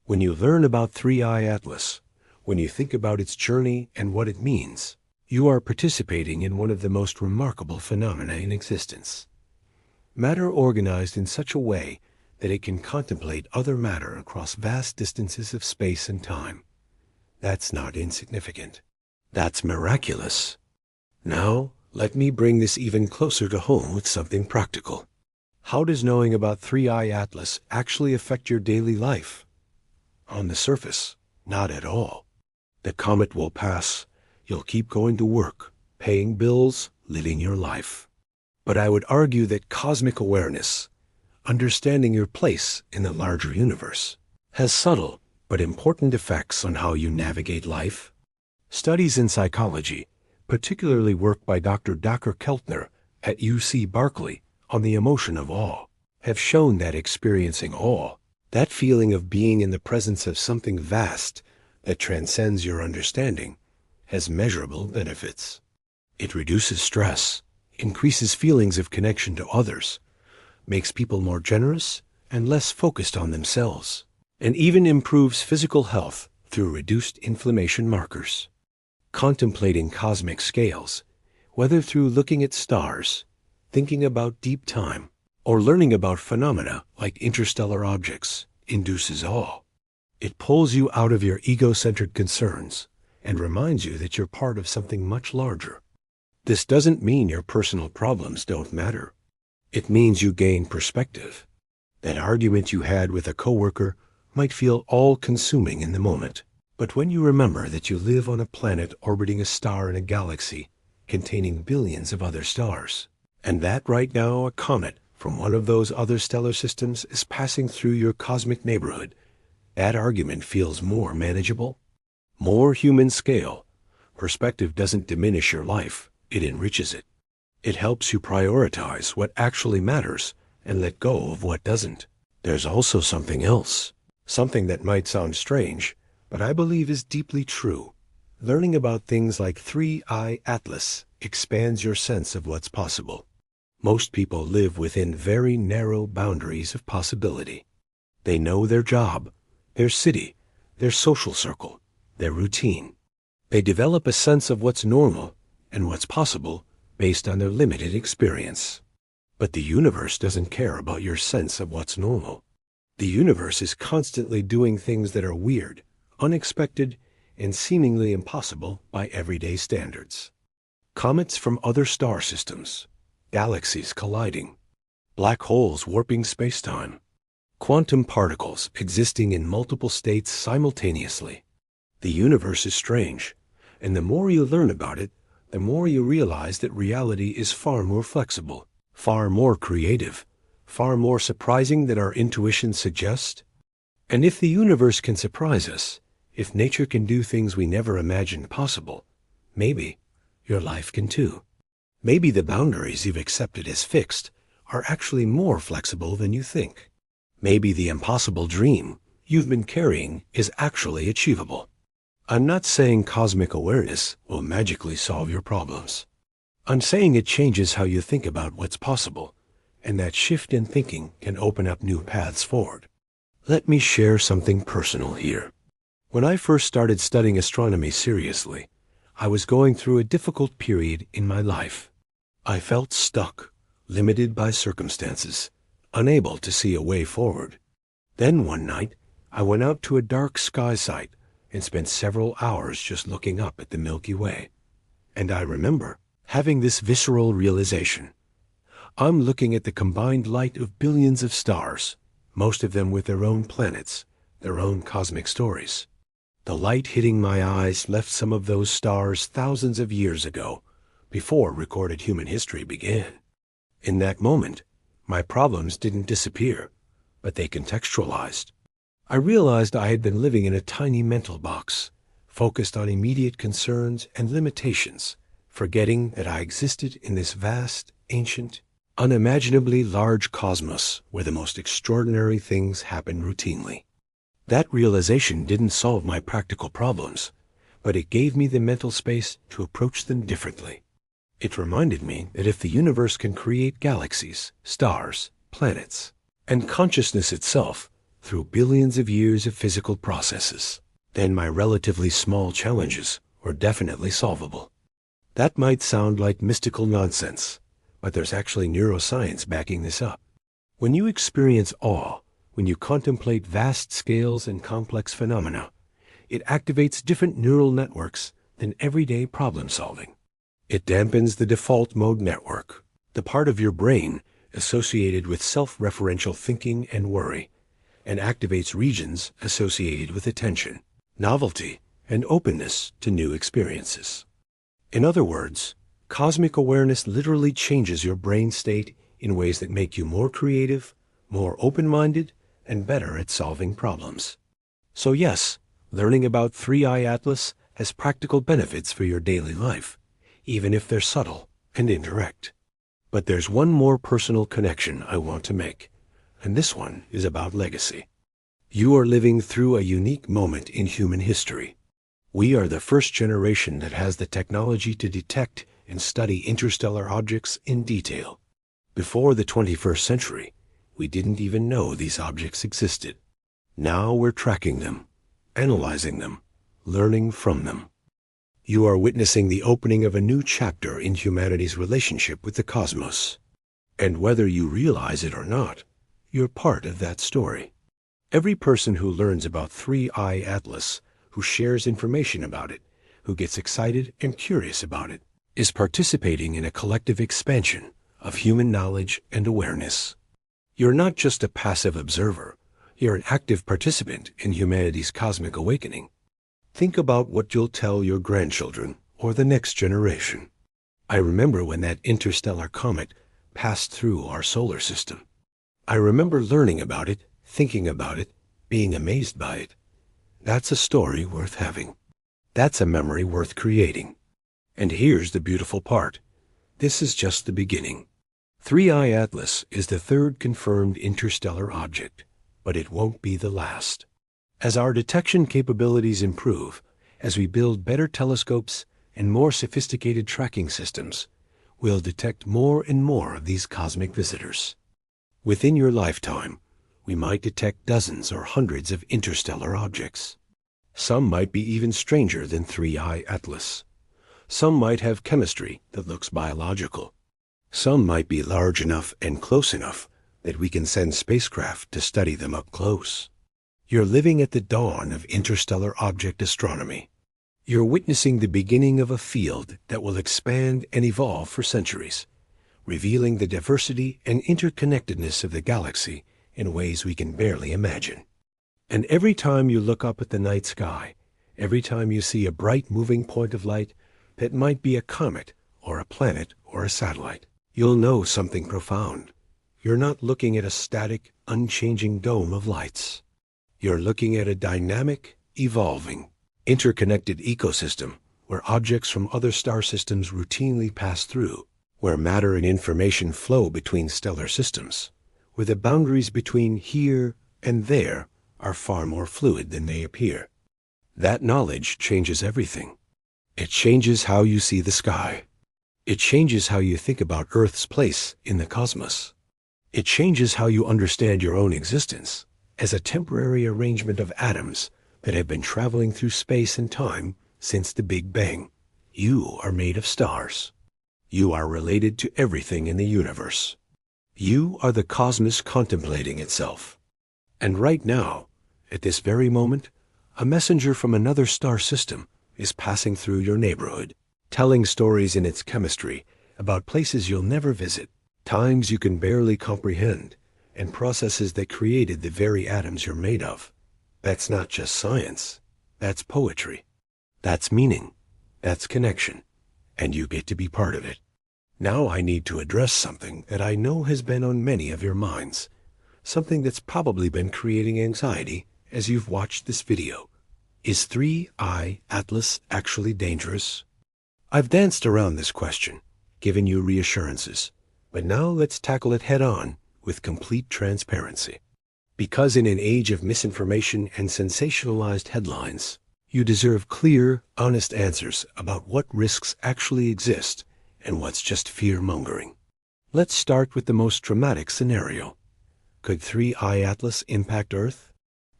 When you learn about 3i Atlas, when you think about its journey and what it means, you are participating in one of the most remarkable phenomena in existence. Matter organized in such a way that it can contemplate other matter across vast distances of space and time. That's not insignificant. That's miraculous. Now, let me bring this even closer to home with something practical. How does knowing about 3i Atlas actually affect your daily life? On the surface, not at all. The comet will pass. You'll keep going to work, paying bills, living your life. But I would argue that cosmic awareness, understanding your place in the larger universe, has subtle but important effects on how you navigate life. Studies in psychology, particularly work by Dr. Dacher Keltner at UC Berkeley on the emotion of awe, have shown that experiencing awe, that feeling of being in the presence of something vast that transcends your understanding, has measurable benefits. It reduces stress, increases feelings of connection to others, makes people more generous and less focused on themselves, and even improves physical health through reduced inflammation markers. Contemplating cosmic scales, whether through looking at stars, thinking about deep time, or learning about phenomena like interstellar objects, induces awe. It pulls you out of your ego-centered concerns and reminds you that you're part of something much larger. This doesn't mean your personal problems don't matter. It means you gain perspective. That argument you had with a coworker might feel all-consuming in the moment. But when you remember that you live on a planet orbiting a star in a galaxy containing billions of other stars, and that right now a comet from one of those other stellar systems is passing through your cosmic neighborhood, that argument feels more manageable, more human scale. Perspective doesn't diminish your life, it enriches it. It helps you prioritize what actually matters and let go of what doesn't. There's also something else, something that might sound strange, but I believe is deeply true. Learning about things like 3I Atlas expands your sense of what's possible. Most people live within very narrow boundaries of possibility. They know their job, their city, their social circle, their routine. They develop a sense of what's normal and what's possible based on their limited experience. But the universe doesn't care about your sense of what's normal. The universe is constantly doing things that are weird, unexpected, and seemingly impossible by everyday standards. Comets from other star systems, galaxies colliding, black holes warping space-time, quantum particles existing in multiple states simultaneously. The universe is strange, and the more you learn about it, the more you realize that reality is far more flexible, far more creative, far more surprising than our intuition suggests. And if the universe can surprise us, if nature can do things we never imagined possible, maybe your life can too. Maybe the boundaries you've accepted as fixed are actually more flexible than you think. Maybe the impossible dream you've been carrying is actually achievable. I'm not saying cosmic awareness will magically solve your problems. I'm saying it changes how you think about what's possible, and that shift in thinking can open up new paths forward. Let me share something personal here. When I first started studying astronomy seriously, I was going through a difficult period in my life. I felt stuck, limited by circumstances, unable to see a way forward. Then one night, I went out to a dark sky site and spent several hours just looking up at the Milky Way. And I remember having this visceral realization. I'm looking at the combined light of billions of stars, most of them with their own planets, their own cosmic stories. The light hitting my eyes left some of those stars thousands of years ago, before recorded human history began. In that moment, my problems didn't disappear, but they contextualized. I realized I had been living in a tiny mental box, focused on immediate concerns and limitations, forgetting that I existed in this vast, ancient, unimaginably large cosmos where the most extraordinary things happen routinely. That realization didn't solve my practical problems, but it gave me the mental space to approach them differently. It reminded me that if the universe can create galaxies, stars, planets, and consciousness itself through billions of years of physical processes, then my relatively small challenges were definitely solvable. That might sound like mystical nonsense, but there's actually neuroscience backing this up. When you experience awe, when you contemplate vast scales and complex phenomena, it activates different neural networks than everyday problem solving. It dampens the default mode network, the part of your brain associated with self-referential thinking and worry, and activates regions associated with attention, novelty, and openness to new experiences. In other words, cosmic awareness literally changes your brain state in ways that make you more creative, more open-minded, and better at solving problems. So yes, learning about 3I Atlas has practical benefits for your daily life, even if they're subtle and indirect. But there's one more personal connection I want to make, and this one is about legacy. You are living through a unique moment in human history. We are the first generation that has the technology to detect and study interstellar objects in detail. Before the 21st century, we didn't even know these objects existed. Now we're tracking them, analyzing them, learning from them. You are witnessing the opening of a new chapter in humanity's relationship with the cosmos. And whether you realize it or not, you're part of that story. Every person who learns about 3I Atlas, who shares information about it, who gets excited and curious about it, is participating in a collective expansion of human knowledge and awareness. You're not just a passive observer, you're an active participant in humanity's cosmic awakening. Think about what you'll tell your grandchildren or the next generation. I remember when that interstellar comet passed through our solar system. I remember learning about it, thinking about it, being amazed by it. That's a story worth having. That's a memory worth creating. And here's the beautiful part. This is just the beginning. 3I Atlas is the third confirmed interstellar object, but it won't be the last. As our detection capabilities improve, as we build better telescopes and more sophisticated tracking systems, we'll detect more and more of these cosmic visitors. Within your lifetime, we might detect dozens or hundreds of interstellar objects. Some might be even stranger than 3I Atlas. Some might have chemistry that looks biological. Some might be large enough and close enough that we can send spacecraft to study them up close. You're living at the dawn of interstellar object astronomy. You're witnessing the beginning of a field that will expand and evolve for centuries, revealing the diversity and interconnectedness of the galaxy in ways we can barely imagine. And every time you look up at the night sky, every time you see a bright moving point of light that might be a comet or a planet or a satellite, you'll know something profound. You're not looking at a static, unchanging dome of lights. You're looking at a dynamic, evolving, interconnected ecosystem where objects from other star systems routinely pass through, where matter and information flow between stellar systems, where the boundaries between here and there are far more fluid than they appear. That knowledge changes everything. It changes how you see the sky. It changes how you think about Earth's place in the cosmos. It changes how you understand your own existence as a temporary arrangement of atoms that have been traveling through space and time since the Big Bang. You are made of stars. You are related to everything in the universe. You are the cosmos contemplating itself. And right now, at this very moment, a messenger from another star system is passing through your neighborhood, telling stories in its chemistry about places you'll never visit, times you can barely comprehend, and processes that created the very atoms you're made of. That's not just science. That's poetry. That's meaning. That's connection. And you get to be part of it. Now I need to address something that I know has been on many of your minds, something that's probably been creating anxiety as you've watched this video. Is 3I Atlas actually dangerous? I've danced around this question, given you reassurances, but now let's tackle it head-on with complete transparency. Because in an age of misinformation and sensationalized headlines, you deserve clear, honest answers about what risks actually exist and what's just fear-mongering. Let's start with the most dramatic scenario. Could 3I Atlas impact Earth?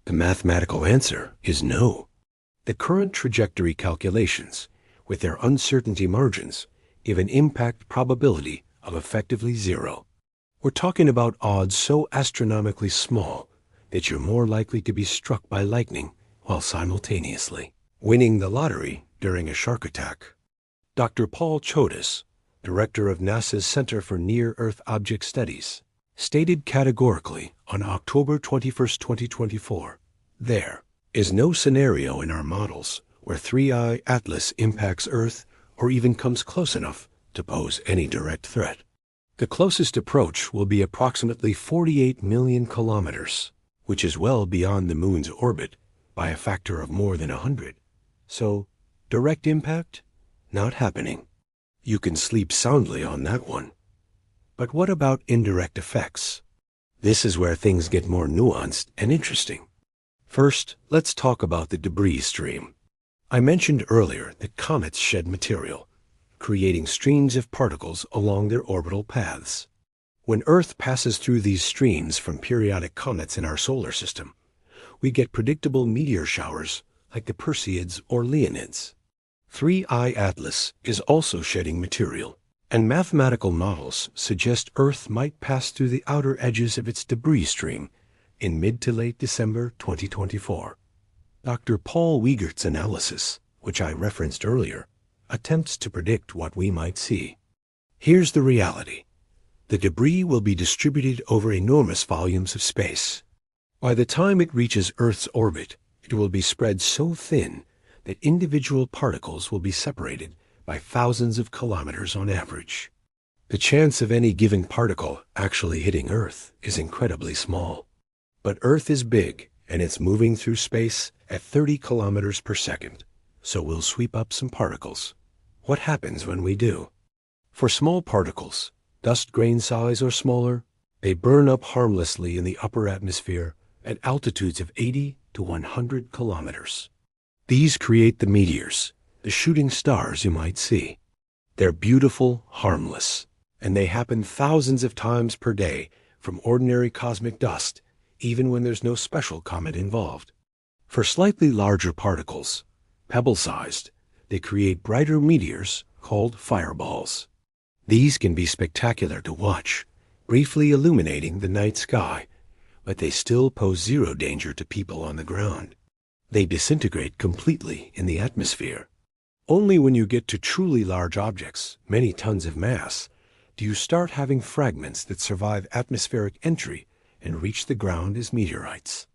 The mathematical answer is no. The current trajectory calculations, with their uncertainty margins, give an impact probability of effectively zero. We're talking about odds so astronomically small that you're more likely to be struck by lightning while simultaneously winning the lottery during a shark attack. Dr. Paul Chodas, director of NASA's Center for Near-Earth Object Studies, stated categorically on October 21, 2024, "There is no scenario in our models where 3I Atlas impacts Earth or even comes close enough to pose any direct threat. The closest approach will be approximately 48 million kilometers, which is well beyond the Moon's orbit by a factor of more than 100. So, direct impact? Not happening. You can sleep soundly on that one. But what about indirect effects? This is where things get more nuanced and interesting. First, let's talk about the debris stream. I mentioned earlier that comets shed material, creating streams of particles along their orbital paths. When Earth passes through these streams from periodic comets in our solar system, we get predictable meteor showers like the Perseids or Leonids. 3I Atlas is also shedding material, and mathematical models suggest Earth might pass through the outer edges of its debris stream in mid to late December 2024. Dr. Paul Wiegert's analysis, which I referenced earlier, attempts to predict what we might see. Here's the reality. The debris will be distributed over enormous volumes of space. By the time it reaches Earth's orbit, it will be spread so thin that individual particles will be separated by thousands of kilometers on average. The chance of any given particle actually hitting Earth is incredibly small. But Earth is big, and it's moving through space at 30 kilometers per second, so we'll sweep up some particles. What happens when we do? For small particles, dust grain size or smaller, they burn up harmlessly in the upper atmosphere at altitudes of 80 to 100 kilometers. These create the meteors, the shooting stars you might see. They're beautiful, harmless, and they happen thousands of times per day from ordinary cosmic dust, even when there's no special comet involved. For slightly larger particles, pebble-sized, they create brighter meteors called fireballs. These can be spectacular to watch, briefly illuminating the night sky, but they still pose zero danger to people on the ground. They disintegrate completely in the atmosphere. Only when you get to truly large objects, many tons of mass, do you start having fragments that survive atmospheric entry and reach the ground as meteorites.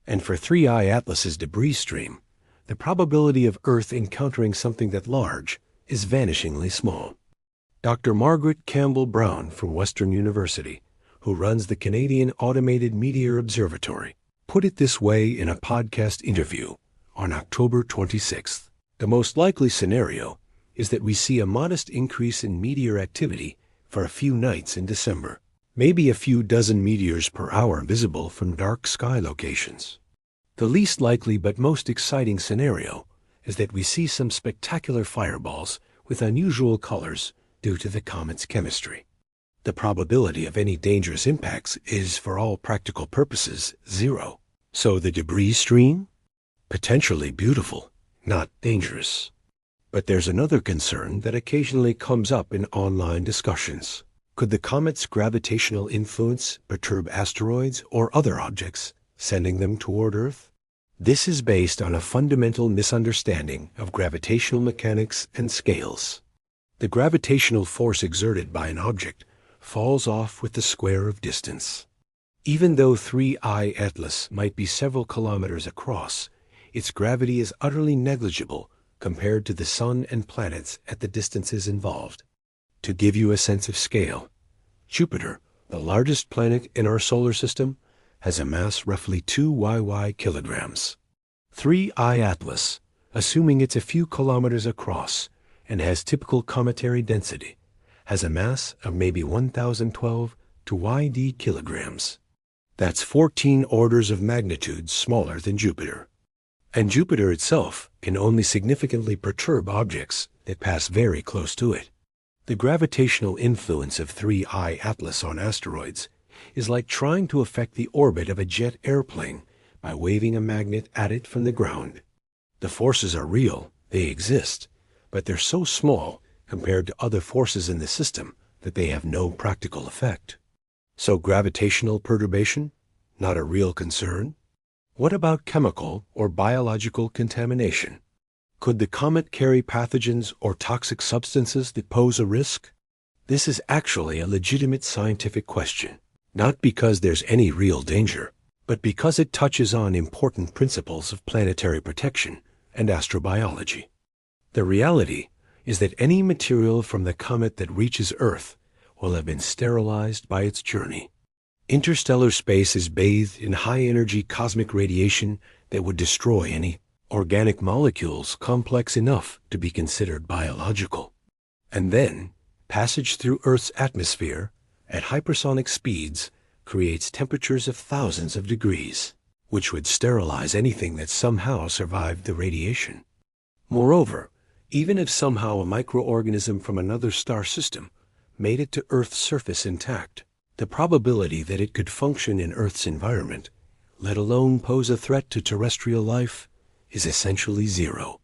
And for 3I Atlas's debris stream, the probability of Earth encountering something that large is vanishingly small. Dr. Margaret Campbell Brown from Western University, who runs the Canadian Automated Meteor Observatory, put it this way in a podcast interview on October 26th. The most likely scenario is that we see a modest increase in meteor activity for a few nights in December, maybe a few dozen meteors per hour visible from dark sky locations. The least likely but most exciting scenario is that we see some spectacular fireballs with unusual colors due to the comet's chemistry. The probability of any dangerous impacts is, for all practical purposes, zero. So the debris stream? Potentially beautiful, not dangerous. But there's another concern that occasionally comes up in online discussions. Could the comet's gravitational influence perturb asteroids or other objects, sending them toward Earth? This is based on a fundamental misunderstanding of gravitational mechanics and scales. The gravitational force exerted by an object falls off with the square of distance. Even though 3I Atlas might be several kilometers across, its gravity is utterly negligible compared to the Sun and planets at the distances involved. To give you a sense of scale, Jupiter, the largest planet in our solar system, has a mass roughly 2 kilograms. 3I Atlas, assuming it's a few kilometers across and has typical cometary density, has a mass of maybe 1,012 to kilograms. That's 14 orders of magnitude smaller than Jupiter. And Jupiter itself can only significantly perturb objects that pass very close to it. The gravitational influence of 3I Atlas on asteroids is like trying to affect the orbit of a jet airplane by waving a magnet at it from the ground. The forces are real, they exist, but they're so small compared to other forces in the system that they have no practical effect. So gravitational perturbation? Not a real concern? What about chemical or biological contamination? Could the comet carry pathogens or toxic substances that pose a risk? This is actually a legitimate scientific question, not because there's any real danger, but because it touches on important principles of planetary protection and astrobiology. The reality is that any material from the comet that reaches Earth will have been sterilized by its journey. Interstellar space is bathed in high-energy cosmic radiation that would destroy any organic molecules complex enough to be considered biological. And then, passage through Earth's atmosphere at hypersonic speeds creates temperatures of thousands of degrees, which would sterilize anything that somehow survived the radiation. Moreover, even if somehow a microorganism from another star system made it to Earth's surface intact, the probability that it could function in Earth's environment, let alone pose a threat to terrestrial life, is essentially zero.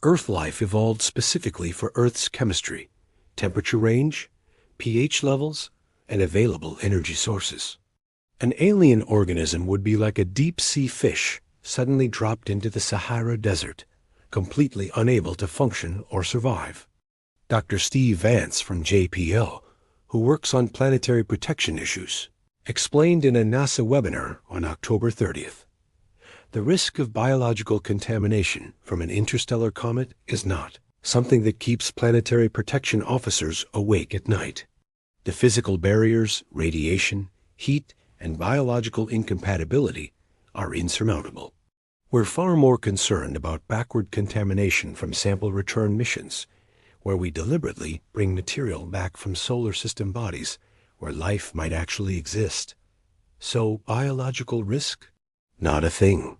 Earth life evolved specifically for Earth's chemistry, temperature range, pH levels, and available energy sources. An alien organism would be like a deep-sea fish suddenly dropped into the Sahara Desert, completely unable to function or survive. Dr. Steve Vance from JPL, who works on planetary protection issues, explained in a NASA webinar on October 30th. The risk of biological contamination from an interstellar comet is not something that keeps planetary protection officers awake at night. The physical barriers, radiation, heat, and biological incompatibility are insurmountable. We're far more concerned about backward contamination from sample return missions, where we deliberately bring material back from solar system bodies where life might actually exist. So, biological risk? Not a thing.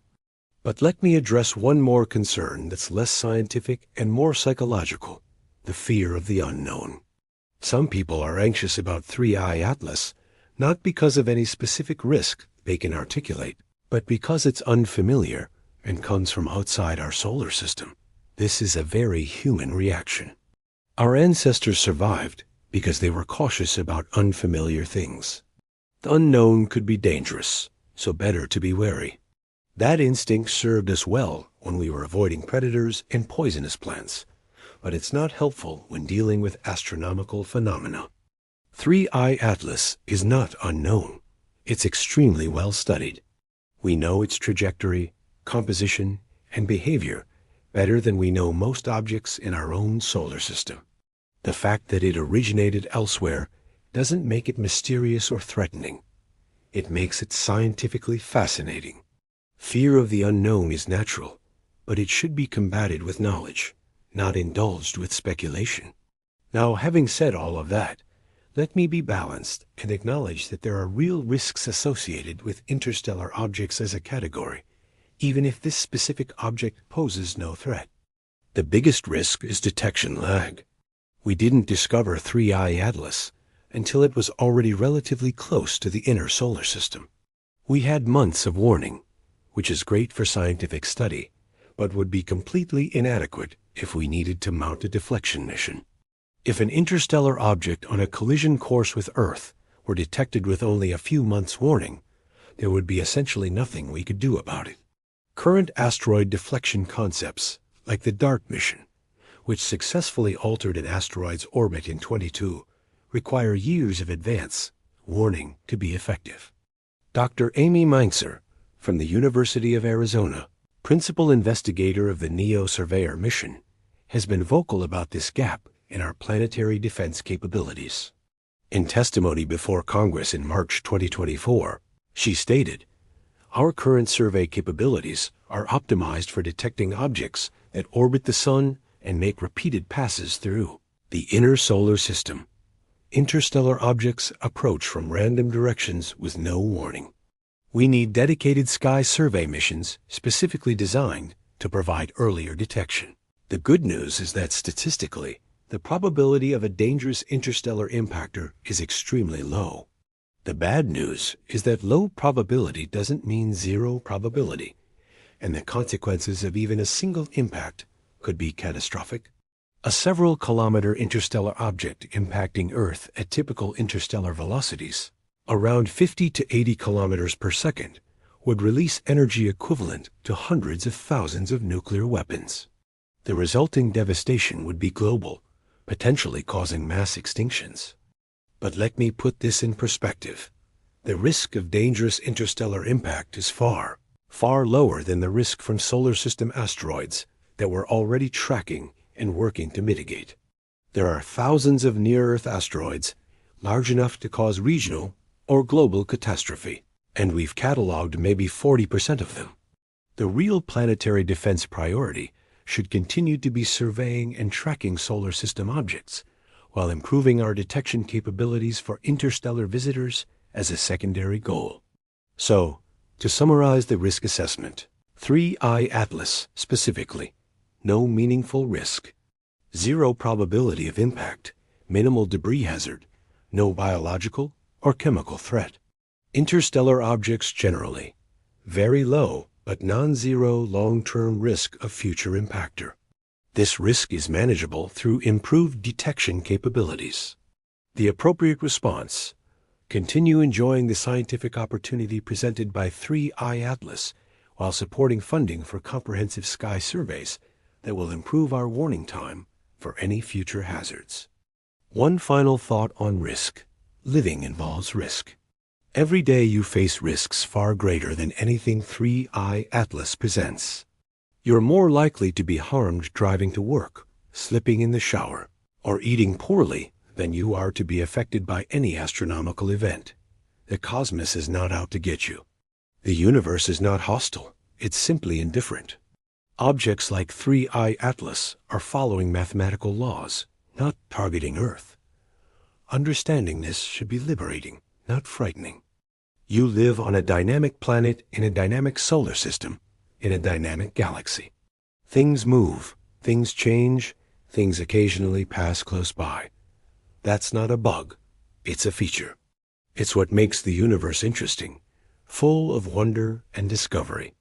But let me address one more concern that's less scientific and more psychological: the fear of the unknown. Some people are anxious about 3I Atlas, not because of any specific risk they can articulate, but because it's unfamiliar and comes from outside our solar system. This is a very human reaction. Our ancestors survived because they were cautious about unfamiliar things. The unknown could be dangerous, so better to be wary. That instinct served us well when we were avoiding predators and poisonous plants, but it's not helpful when dealing with astronomical phenomena. 3I Atlas is not unknown. It's extremely well studied. We know its trajectory, composition, and behavior better than we know most objects in our own solar system. The fact that it originated elsewhere doesn't make it mysterious or threatening. It makes it scientifically fascinating. Fear of the unknown is natural, but it should be combated with knowledge, not indulged with speculation. Now, having said all of that, let me be balanced and acknowledge that there are real risks associated with interstellar objects as a category, even if this specific object poses no threat. The biggest risk is detection lag. We didn't discover 3I Atlas until it was already relatively close to the inner solar system. We had months of warning, which is great for scientific study, but would be completely inadequate if we needed to mount a deflection mission. If an interstellar object on a collision course with Earth were detected with only a few months' warning, there would be essentially nothing we could do about it. Current asteroid deflection concepts, like the DART mission, which successfully altered an asteroid's orbit in 22, require years of advance warning to be effective. Dr. Amy Mainzer, from the University of Arizona, principal investigator of the NEO Surveyor mission, has been vocal about this gap in our planetary defense capabilities. In testimony before Congress in March 2024, she stated, "Our current survey capabilities are optimized for detecting objects that orbit the Sun and make repeated passes through the inner solar system. Interstellar objects approach from random directions with no warning. We need dedicated sky survey missions specifically designed to provide earlier detection." The good news is that statistically, the probability of a dangerous interstellar impactor is extremely low. The bad news is that low probability doesn't mean zero probability, and the consequences of even a single impact could be catastrophic. A several-kilometer interstellar object impacting Earth at typical interstellar velocities, around 50 to 80 kilometers per second, would release energy equivalent to hundreds of thousands of nuclear weapons. The resulting devastation would be global, potentially causing mass extinctions. But let me put this in perspective. The risk of dangerous interstellar impact is far, far lower than the risk from solar system asteroids that we're already tracking and working to mitigate. There are thousands of near-Earth asteroids large enough to cause regional or global catastrophe, and we've cataloged maybe 40% of them. The real planetary defense priority should continue to be surveying and tracking solar system objects, while improving our detection capabilities for interstellar visitors as a secondary goal. So, to summarize the risk assessment, 3I Atlas specifically: no meaningful risk, zero probability of impact, minimal debris hazard, no biological or chemical threat. Interstellar objects generally, very low but non-zero long-term risk of future impactor. This risk is manageable through improved detection capabilities. The appropriate response: Continue enjoying the scientific opportunity presented by 3i Atlas while supporting funding for comprehensive sky surveys that will improve our warning time for any future hazards. One final thought on risk. Living involves risk. Every day you face risks far greater than anything 3i Atlas presents. You're more likely to be harmed driving to work, slipping in the shower, or eating poorly than you are to be affected by any astronomical event. The cosmos is not out to get you. The universe is not hostile, it's simply indifferent. Objects like 3i Atlas are following mathematical laws, not targeting Earth. Understanding this should be liberating, not frightening. You live on a dynamic planet in a dynamic solar system, in a dynamic galaxy. Things move, things change, things occasionally pass close by. That's not a bug, it's a feature. It's what makes the universe interesting, full of wonder and discovery.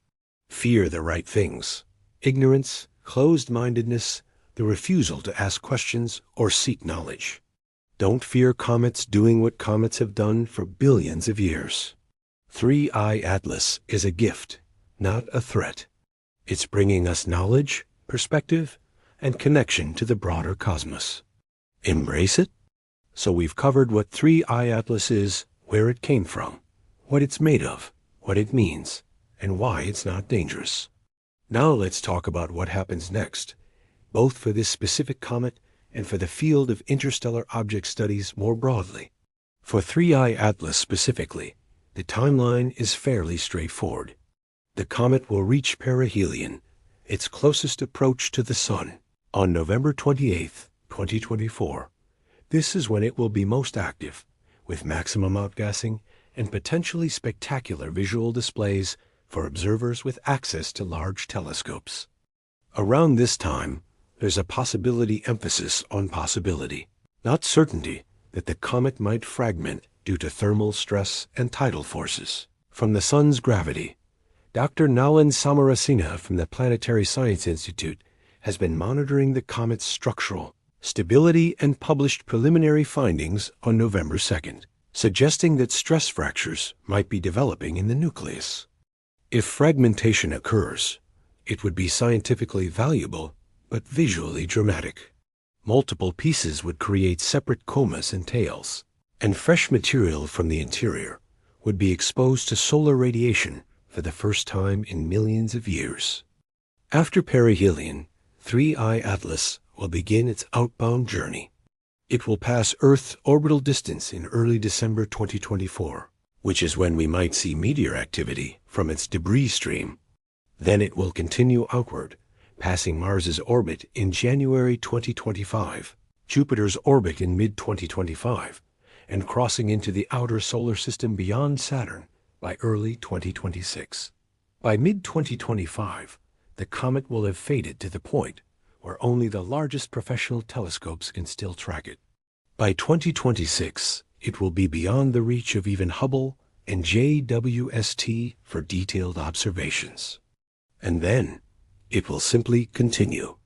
Fear the right things. Ignorance, closed-mindedness, the refusal to ask questions or seek knowledge. Don't fear comets doing what comets have done for billions of years. 3i Atlas is a gift, not a threat. It's bringing us knowledge, perspective, and connection to the broader cosmos. Embrace it? So we've covered what 3i Atlas is, where it came from, what it's made of, what it means, and why it's not dangerous. Now let's talk about what happens next, both for this specific comet and for the field of interstellar object studies more broadly. For 3i Atlas specifically, the timeline is fairly straightforward. The comet will reach perihelion, its closest approach to the Sun, on November 28, 2024. This is when it will be most active, with maximum outgassing and potentially spectacular visual displays for observers with access to large telescopes. Around this time, there's a possibility emphasis on possibility, not certainty, that the comet might fragment due to thermal stress and tidal forces. From the Sun's gravity, Dr. Nalin Samarasinha from the Planetary Science Institute has been monitoring the comet's structural stability and published preliminary findings on November 2nd, suggesting that stress fractures might be developing in the nucleus. If fragmentation occurs, it would be scientifically valuable but visually dramatic. Multiple pieces would create separate comas and tails, and fresh material from the interior would be exposed to solar radiation for the first time in millions of years. After perihelion, 3i Atlas will begin its outbound journey. It will pass Earth's orbital distance in early December 2024, which is when we might see meteor activity from its debris stream. Then it will continue outward, passing Mars's orbit in January 2025, Jupiter's orbit in mid-2025, and crossing into the outer solar system beyond Saturn by early 2026. By mid-2025, the comet will have faded to the point where only the largest professional telescopes can still track it. By 2026, it will be beyond the reach of even Hubble and JWST for detailed observations. And then, it will simply continue,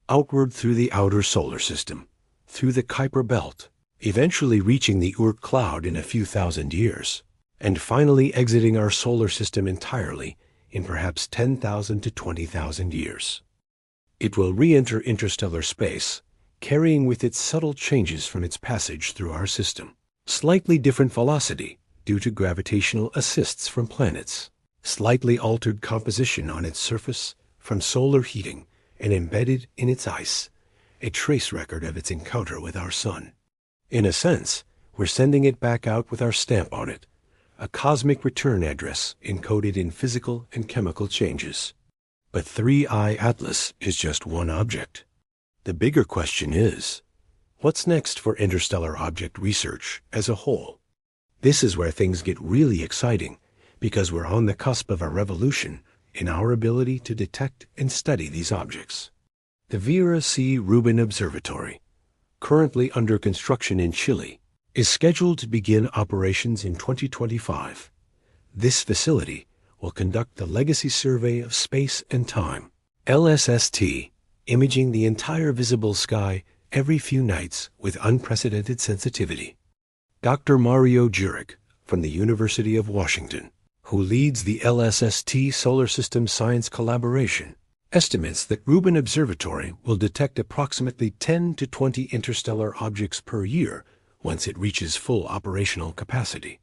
outward through the outer solar system, through the Kuiper belt, eventually reaching the Oort cloud in a few thousand years, and finally exiting our solar system entirely in perhaps 10,000 to 20,000 years. It will re-enter interstellar space, carrying with it subtle changes from its passage through our system. Slightly different velocity due to gravitational assists from planets, slightly altered composition on its surface from solar heating, and embedded in its ice, a trace record of its encounter with our Sun. In a sense, we're sending it back out with our stamp on it, a cosmic return address encoded in physical and chemical changes. But 3i Atlas is just one object. The bigger question is, what's next for interstellar object research as a whole? This is where things get really exciting, because we're on the cusp of a revolution in our ability to detect and study these objects. The Vera C. Rubin Observatory, currently under construction in Chile, is scheduled to begin operations in 2025. This facility will conduct the Legacy Survey of Space and Time, LSST, imaging the entire visible sky every few nights with unprecedented sensitivity. Dr. Mario Jurek from the University of Washington, who leads the LSST Solar System Science Collaboration, estimates that Rubin Observatory will detect approximately 10 to 20 interstellar objects per year once it reaches full operational capacity.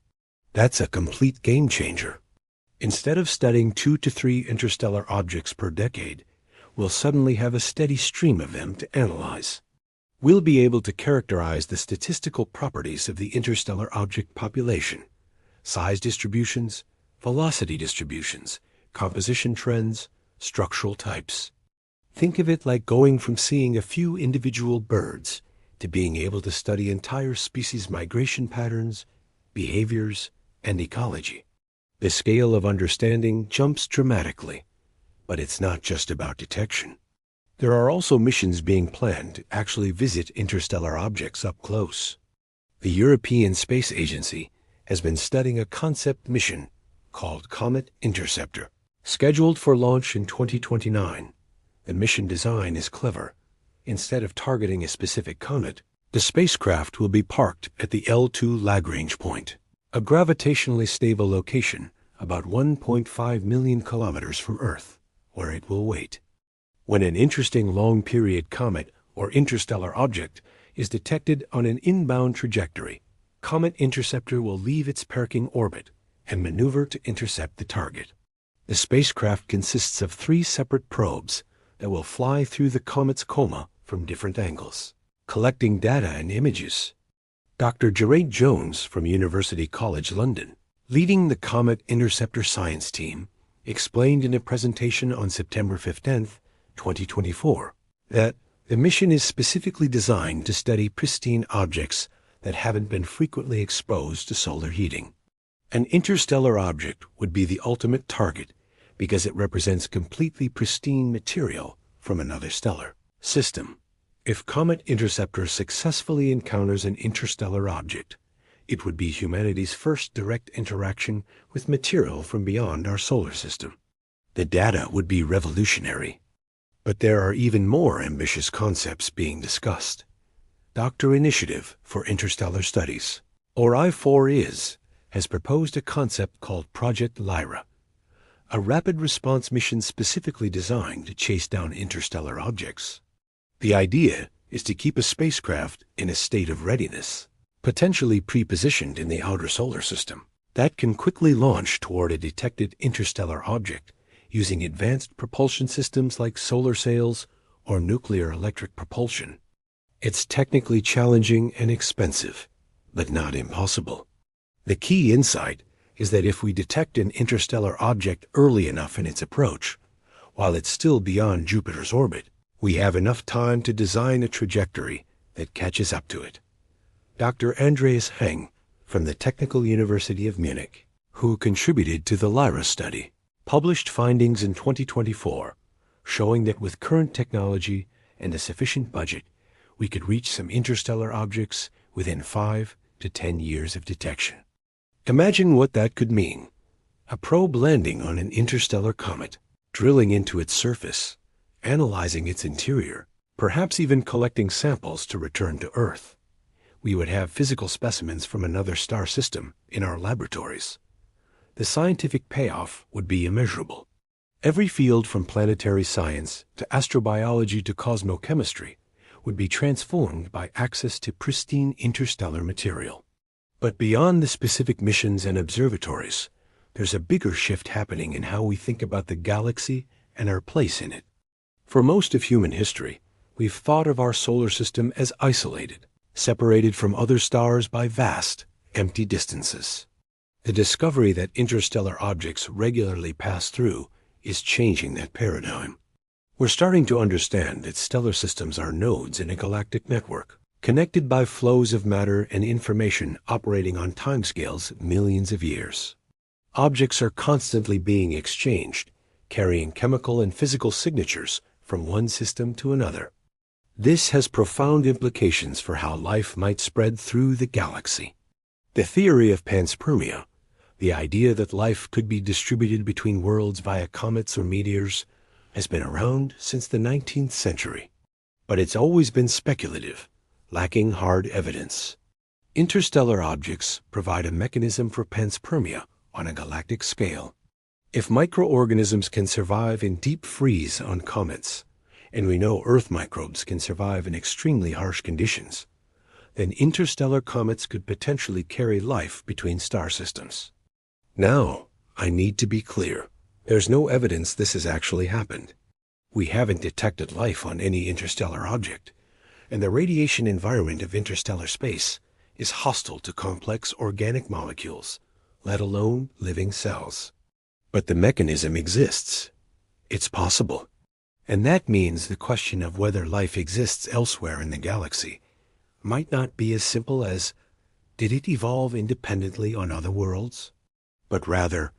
That's a complete game changer. Instead of studying 2 to 3 interstellar objects per decade, we'll suddenly have a steady stream of them to analyze. We'll be able to characterize the statistical properties of the interstellar object population, size distributions, velocity distributions, composition trends, structural types. Think of it like going from seeing a few individual birds to being able to study entire species migration patterns, behaviors, and ecology. The scale of understanding jumps dramatically, but it's not just about detection. There are also missions being planned to actually visit interstellar objects up close. The European Space Agency has been studying a concept mission called Comet Interceptor. Scheduled for launch in 2029, the mission design is clever. Instead of targeting a specific comet, the spacecraft will be parked at the L2 Lagrange point, a gravitationally stable location about 1.5 million kilometers from Earth, where it will wait. When an interesting long-period comet or interstellar object is detected on an inbound trajectory, Comet Interceptor will leave its parking orbit and maneuver to intercept the target. The spacecraft consists of 3 separate probes that will fly through the comet's coma from different angles, collecting data and images. Dr. Geraint Jones from University College London, leading the Comet Interceptor science team, explained in a presentation on September 15, 2024, that the mission is specifically designed to study pristine objects that haven't been frequently exposed to solar heating. An interstellar object would be the ultimate target because it represents completely pristine material from another stellar system. If Comet Interceptor successfully encounters an interstellar object, it would be humanity's first direct interaction with material from beyond our solar system. The data would be revolutionary. But there are even more ambitious concepts being discussed. Doctor Initiative for Interstellar Studies, or I4IS, has proposed a concept called Project Lyra, a rapid response mission specifically designed to chase down interstellar objects. The idea is to keep a spacecraft in a state of readiness, potentially pre-positioned in the outer solar system, that can quickly launch toward a detected interstellar object using advanced propulsion systems like solar sails or nuclear electric propulsion. It's technically challenging and expensive, but not impossible. The key insight is that if we detect an interstellar object early enough in its approach, while it's still beyond Jupiter's orbit, we have enough time to design a trajectory that catches up to it. Dr. Andreas Heng from the Technical University of Munich, who contributed to the Lyra study, published findings in 2024 showing that with current technology and a sufficient budget, we could reach some interstellar objects within 5 to 10 years of detection. Imagine what that could mean. A probe landing on an interstellar comet, drilling into its surface, analyzing its interior, perhaps even collecting samples to return to Earth. We would have physical specimens from another star system in our laboratories. The scientific payoff would be immeasurable. Every field from planetary science to astrobiology to cosmochemistry would be transformed by access to pristine interstellar material. But beyond the specific missions and observatories, there's a bigger shift happening in how we think about the galaxy and our place in it. For most of human history, we've thought of our solar system as isolated, separated from other stars by vast, empty distances. The discovery that interstellar objects regularly pass through is changing that paradigm. We're starting to understand that stellar systems are nodes in a galactic network, connected by flows of matter and information operating on timescales millions of years. Objects are constantly being exchanged, carrying chemical and physical signatures from one system to another. This has profound implications for how life might spread through the galaxy. The theory of panspermia, the idea that life could be distributed between worlds via comets or meteors, has been around since the 19th century. But it's always been speculative, lacking hard evidence. Interstellar objects provide a mechanism for panspermia on a galactic scale. If microorganisms can survive in deep freeze on comets, and we know Earth microbes can survive in extremely harsh conditions, then interstellar comets could potentially carry life between star systems. Now, I need to be clear. There's no evidence this has actually happened. We haven't detected life on any interstellar object, and the radiation environment of interstellar space is hostile to complex organic molecules, let alone living cells. But the mechanism exists. It's possible. And that means the question of whether life exists elsewhere in the galaxy might not be as simple as, did it evolve independently on other worlds? But rather,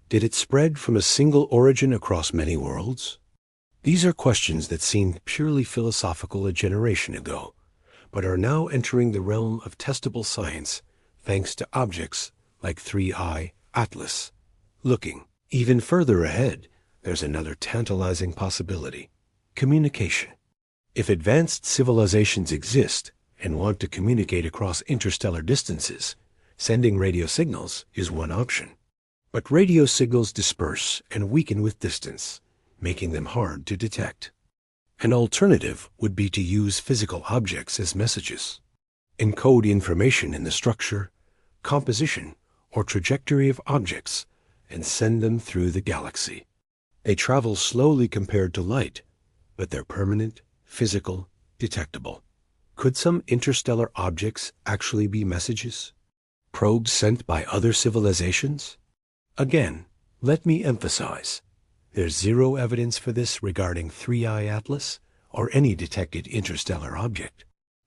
did it spread from a single origin across many worlds? These are questions that seemed purely philosophical a generation ago, but are now entering the realm of testable science thanks to objects like 3I Atlas. Looking even further ahead, there's another tantalizing possibility: communication. If advanced civilizations exist and want to communicate across interstellar distances, sending radio signals is one option. But radio signals disperse and weaken with distance, making them hard to detect. An alternative would be to use physical objects as messages. Encode information in the structure, composition, or trajectory of objects and send them through the galaxy. They travel slowly compared to light, but they're permanent, physical, detectable. Could some interstellar objects actually be messages? Probes sent by other civilizations? Again, let me emphasize, there's zero evidence for this regarding 3I Atlas or any detected interstellar object.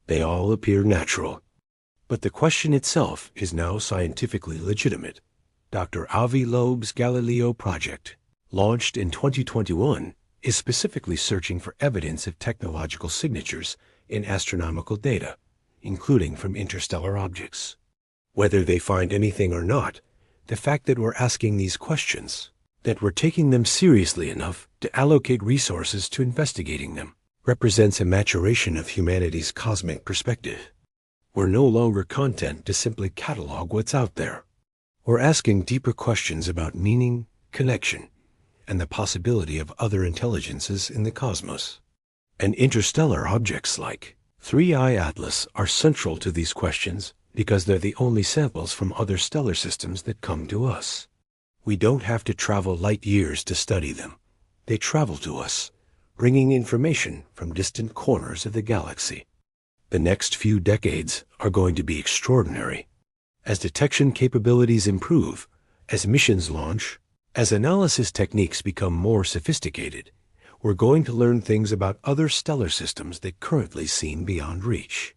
They all appear natural. But the question itself is now scientifically legitimate. Dr. Avi Loeb's Galileo project, launched in 2021, is specifically searching for evidence of technological signatures in astronomical data, including from interstellar objects. Whether they find anything or not, the fact that we're asking these questions, that we're taking them seriously enough to allocate resources to investigating them, represents a maturation of humanity's cosmic perspective. We're no longer content to simply catalog what's out there. We're asking deeper questions about meaning, connection, and the possibility of other intelligences in the cosmos. And interstellar objects like 3I Atlas are central to these questions because they're the only samples from other stellar systems that come to us. We don't have to travel light years to study them. They travel to us, bringing information from distant corners of the galaxy. The next few decades are going to be extraordinary. As detection capabilities improve, as missions launch, as analysis techniques become more sophisticated, we're going to learn things about other stellar systems that currently seem beyond reach.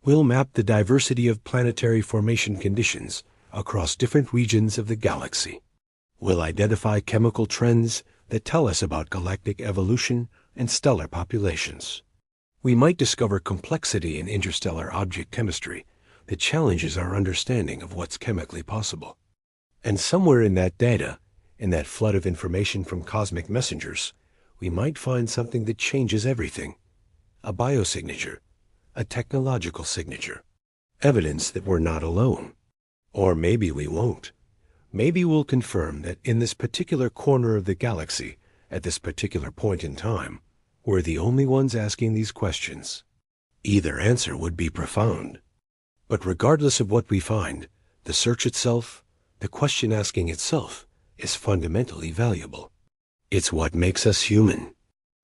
We'll map the diversity of planetary formation conditions across different regions of the galaxy. We'll identify chemical trends that tell us about galactic evolution and stellar populations. We might discover complexity in interstellar object chemistry that challenges our understanding of what's chemically possible. And somewhere in that data, in that flood of information from cosmic messengers, we might find something that changes everything. A biosignature, a technological signature, evidence that we're not alone. Or maybe we won't. Maybe we'll confirm that in this particular corner of the galaxy, at this particular point in time, we're the only ones asking these questions. Either answer would be profound. But regardless of what we find, the search itself, the question asking itself, is fundamentally valuable. It's what makes us human.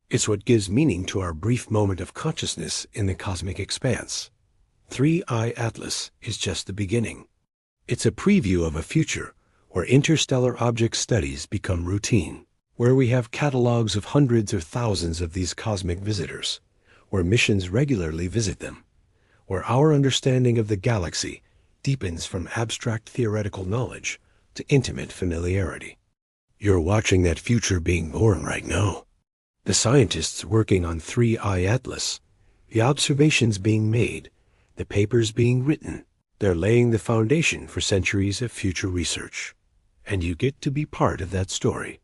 It's what gives meaning to our brief moment of consciousness in the cosmic expanse. 3I Atlas is just the beginning. It's a preview of a future where interstellar object studies become routine, where we have catalogs of hundreds or thousands of these cosmic visitors, where missions regularly visit them, where our understanding of the galaxy deepens from abstract theoretical knowledge to intimate familiarity. You're watching that future being born right now. The scientists working on 3I Atlas, the observations being made, the papers being written, they're laying the foundation for centuries of future research. And you get to be part of that story.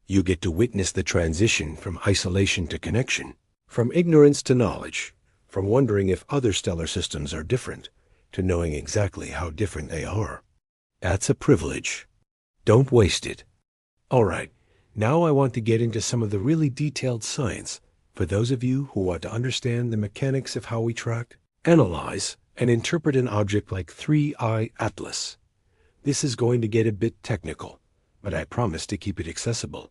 You get to witness the transition from isolation to connection, from ignorance to knowledge, from wondering if other stellar systems are different, to knowing exactly how different they are. That's a privilege. Don't waste it. All right, now I want to get into some of the really detailed science for those of you who want to understand the mechanics of how we track, analyze, and interpret an object like 3I Atlas. This is going to get a bit technical, but I promise to keep it accessible.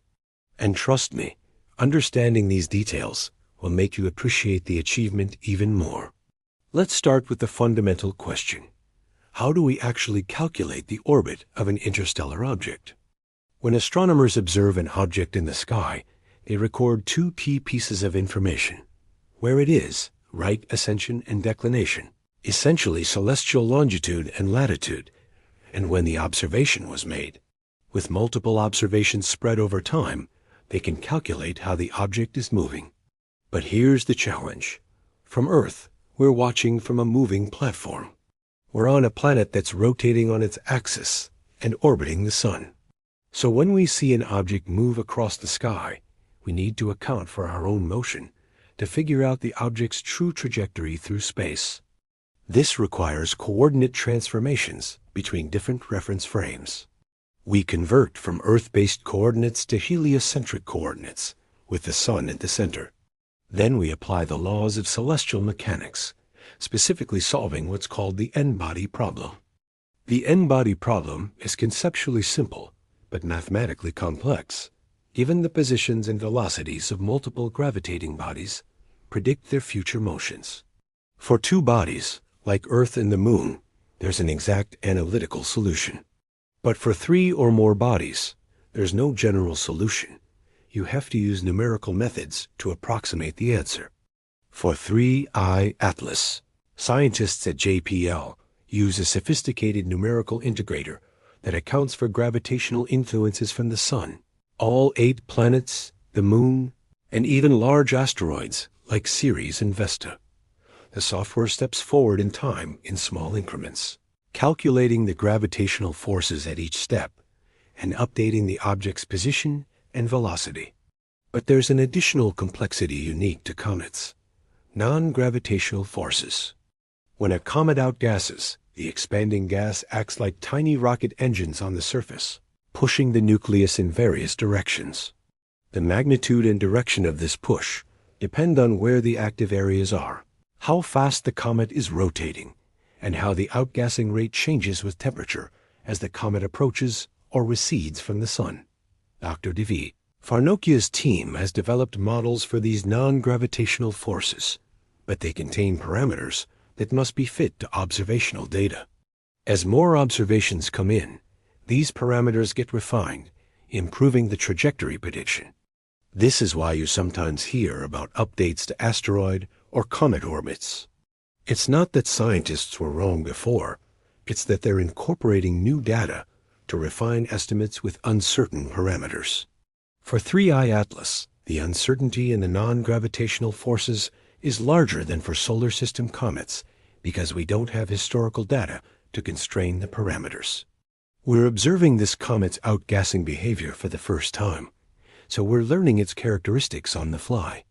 And trust me, understanding these details will make you appreciate the achievement even more. Let's start with the fundamental question. How do we actually calculate the orbit of an interstellar object? When astronomers observe an object in the sky, they record two key pieces of information: where it is, right ascension and declination, essentially celestial longitude and latitude, and when the observation was made. With multiple observations spread over time, they can calculate how the object is moving. But here's the challenge. From Earth, we're watching from a moving platform. We're on a planet that's rotating on its axis and orbiting the sun. So when we see an object move across the sky, we need to account for our own motion to figure out the object's true trajectory through space. This requires coordinate transformations between different reference frames. We convert from Earth-based coordinates to heliocentric coordinates, with the sun at the center. Then we apply the laws of celestial mechanics, specifically solving what's called the n-body problem. The n-body problem is conceptually simple, but mathematically complex. Given the positions and velocities of multiple gravitating bodies, predict their future motions. For two bodies, like Earth and the Moon, there's an exact analytical solution. But for three or more bodies, there's no general solution. You have to use numerical methods to approximate the answer. For 3I Atlas, scientists at JPL use a sophisticated numerical integrator that accounts for gravitational influences from the sun, all 8 planets, the Moon, and even large asteroids like Ceres and Vesta. The software steps forward in time in small increments, calculating the gravitational forces at each step and updating the object's position and velocity. But there's an additional complexity unique to comets: non-gravitational forces. When a comet outgasses, the expanding gas acts like tiny rocket engines on the surface, pushing the nucleus in various directions. The magnitude and direction of this push depend on where the active areas are, how fast the comet is rotating, and how the outgassing rate changes with temperature as the comet approaches or recedes from the sun. Dr. Defy, Farnokia's team has developed models for these non-gravitational forces, but they contain parameters that must be fit to observational data. As more observations come in, these parameters get refined, improving the trajectory prediction. This is why you sometimes hear about updates to asteroid or comet orbits. It's not that scientists were wrong before, it's that they're incorporating new data to refine estimates with uncertain parameters. For 3I Atlas, the uncertainty in the non-gravitational forces is larger than for solar system comets because we don't have historical data to constrain the parameters. We're observing this comet's outgassing behavior for the first time, so we're learning its characteristics on the fly.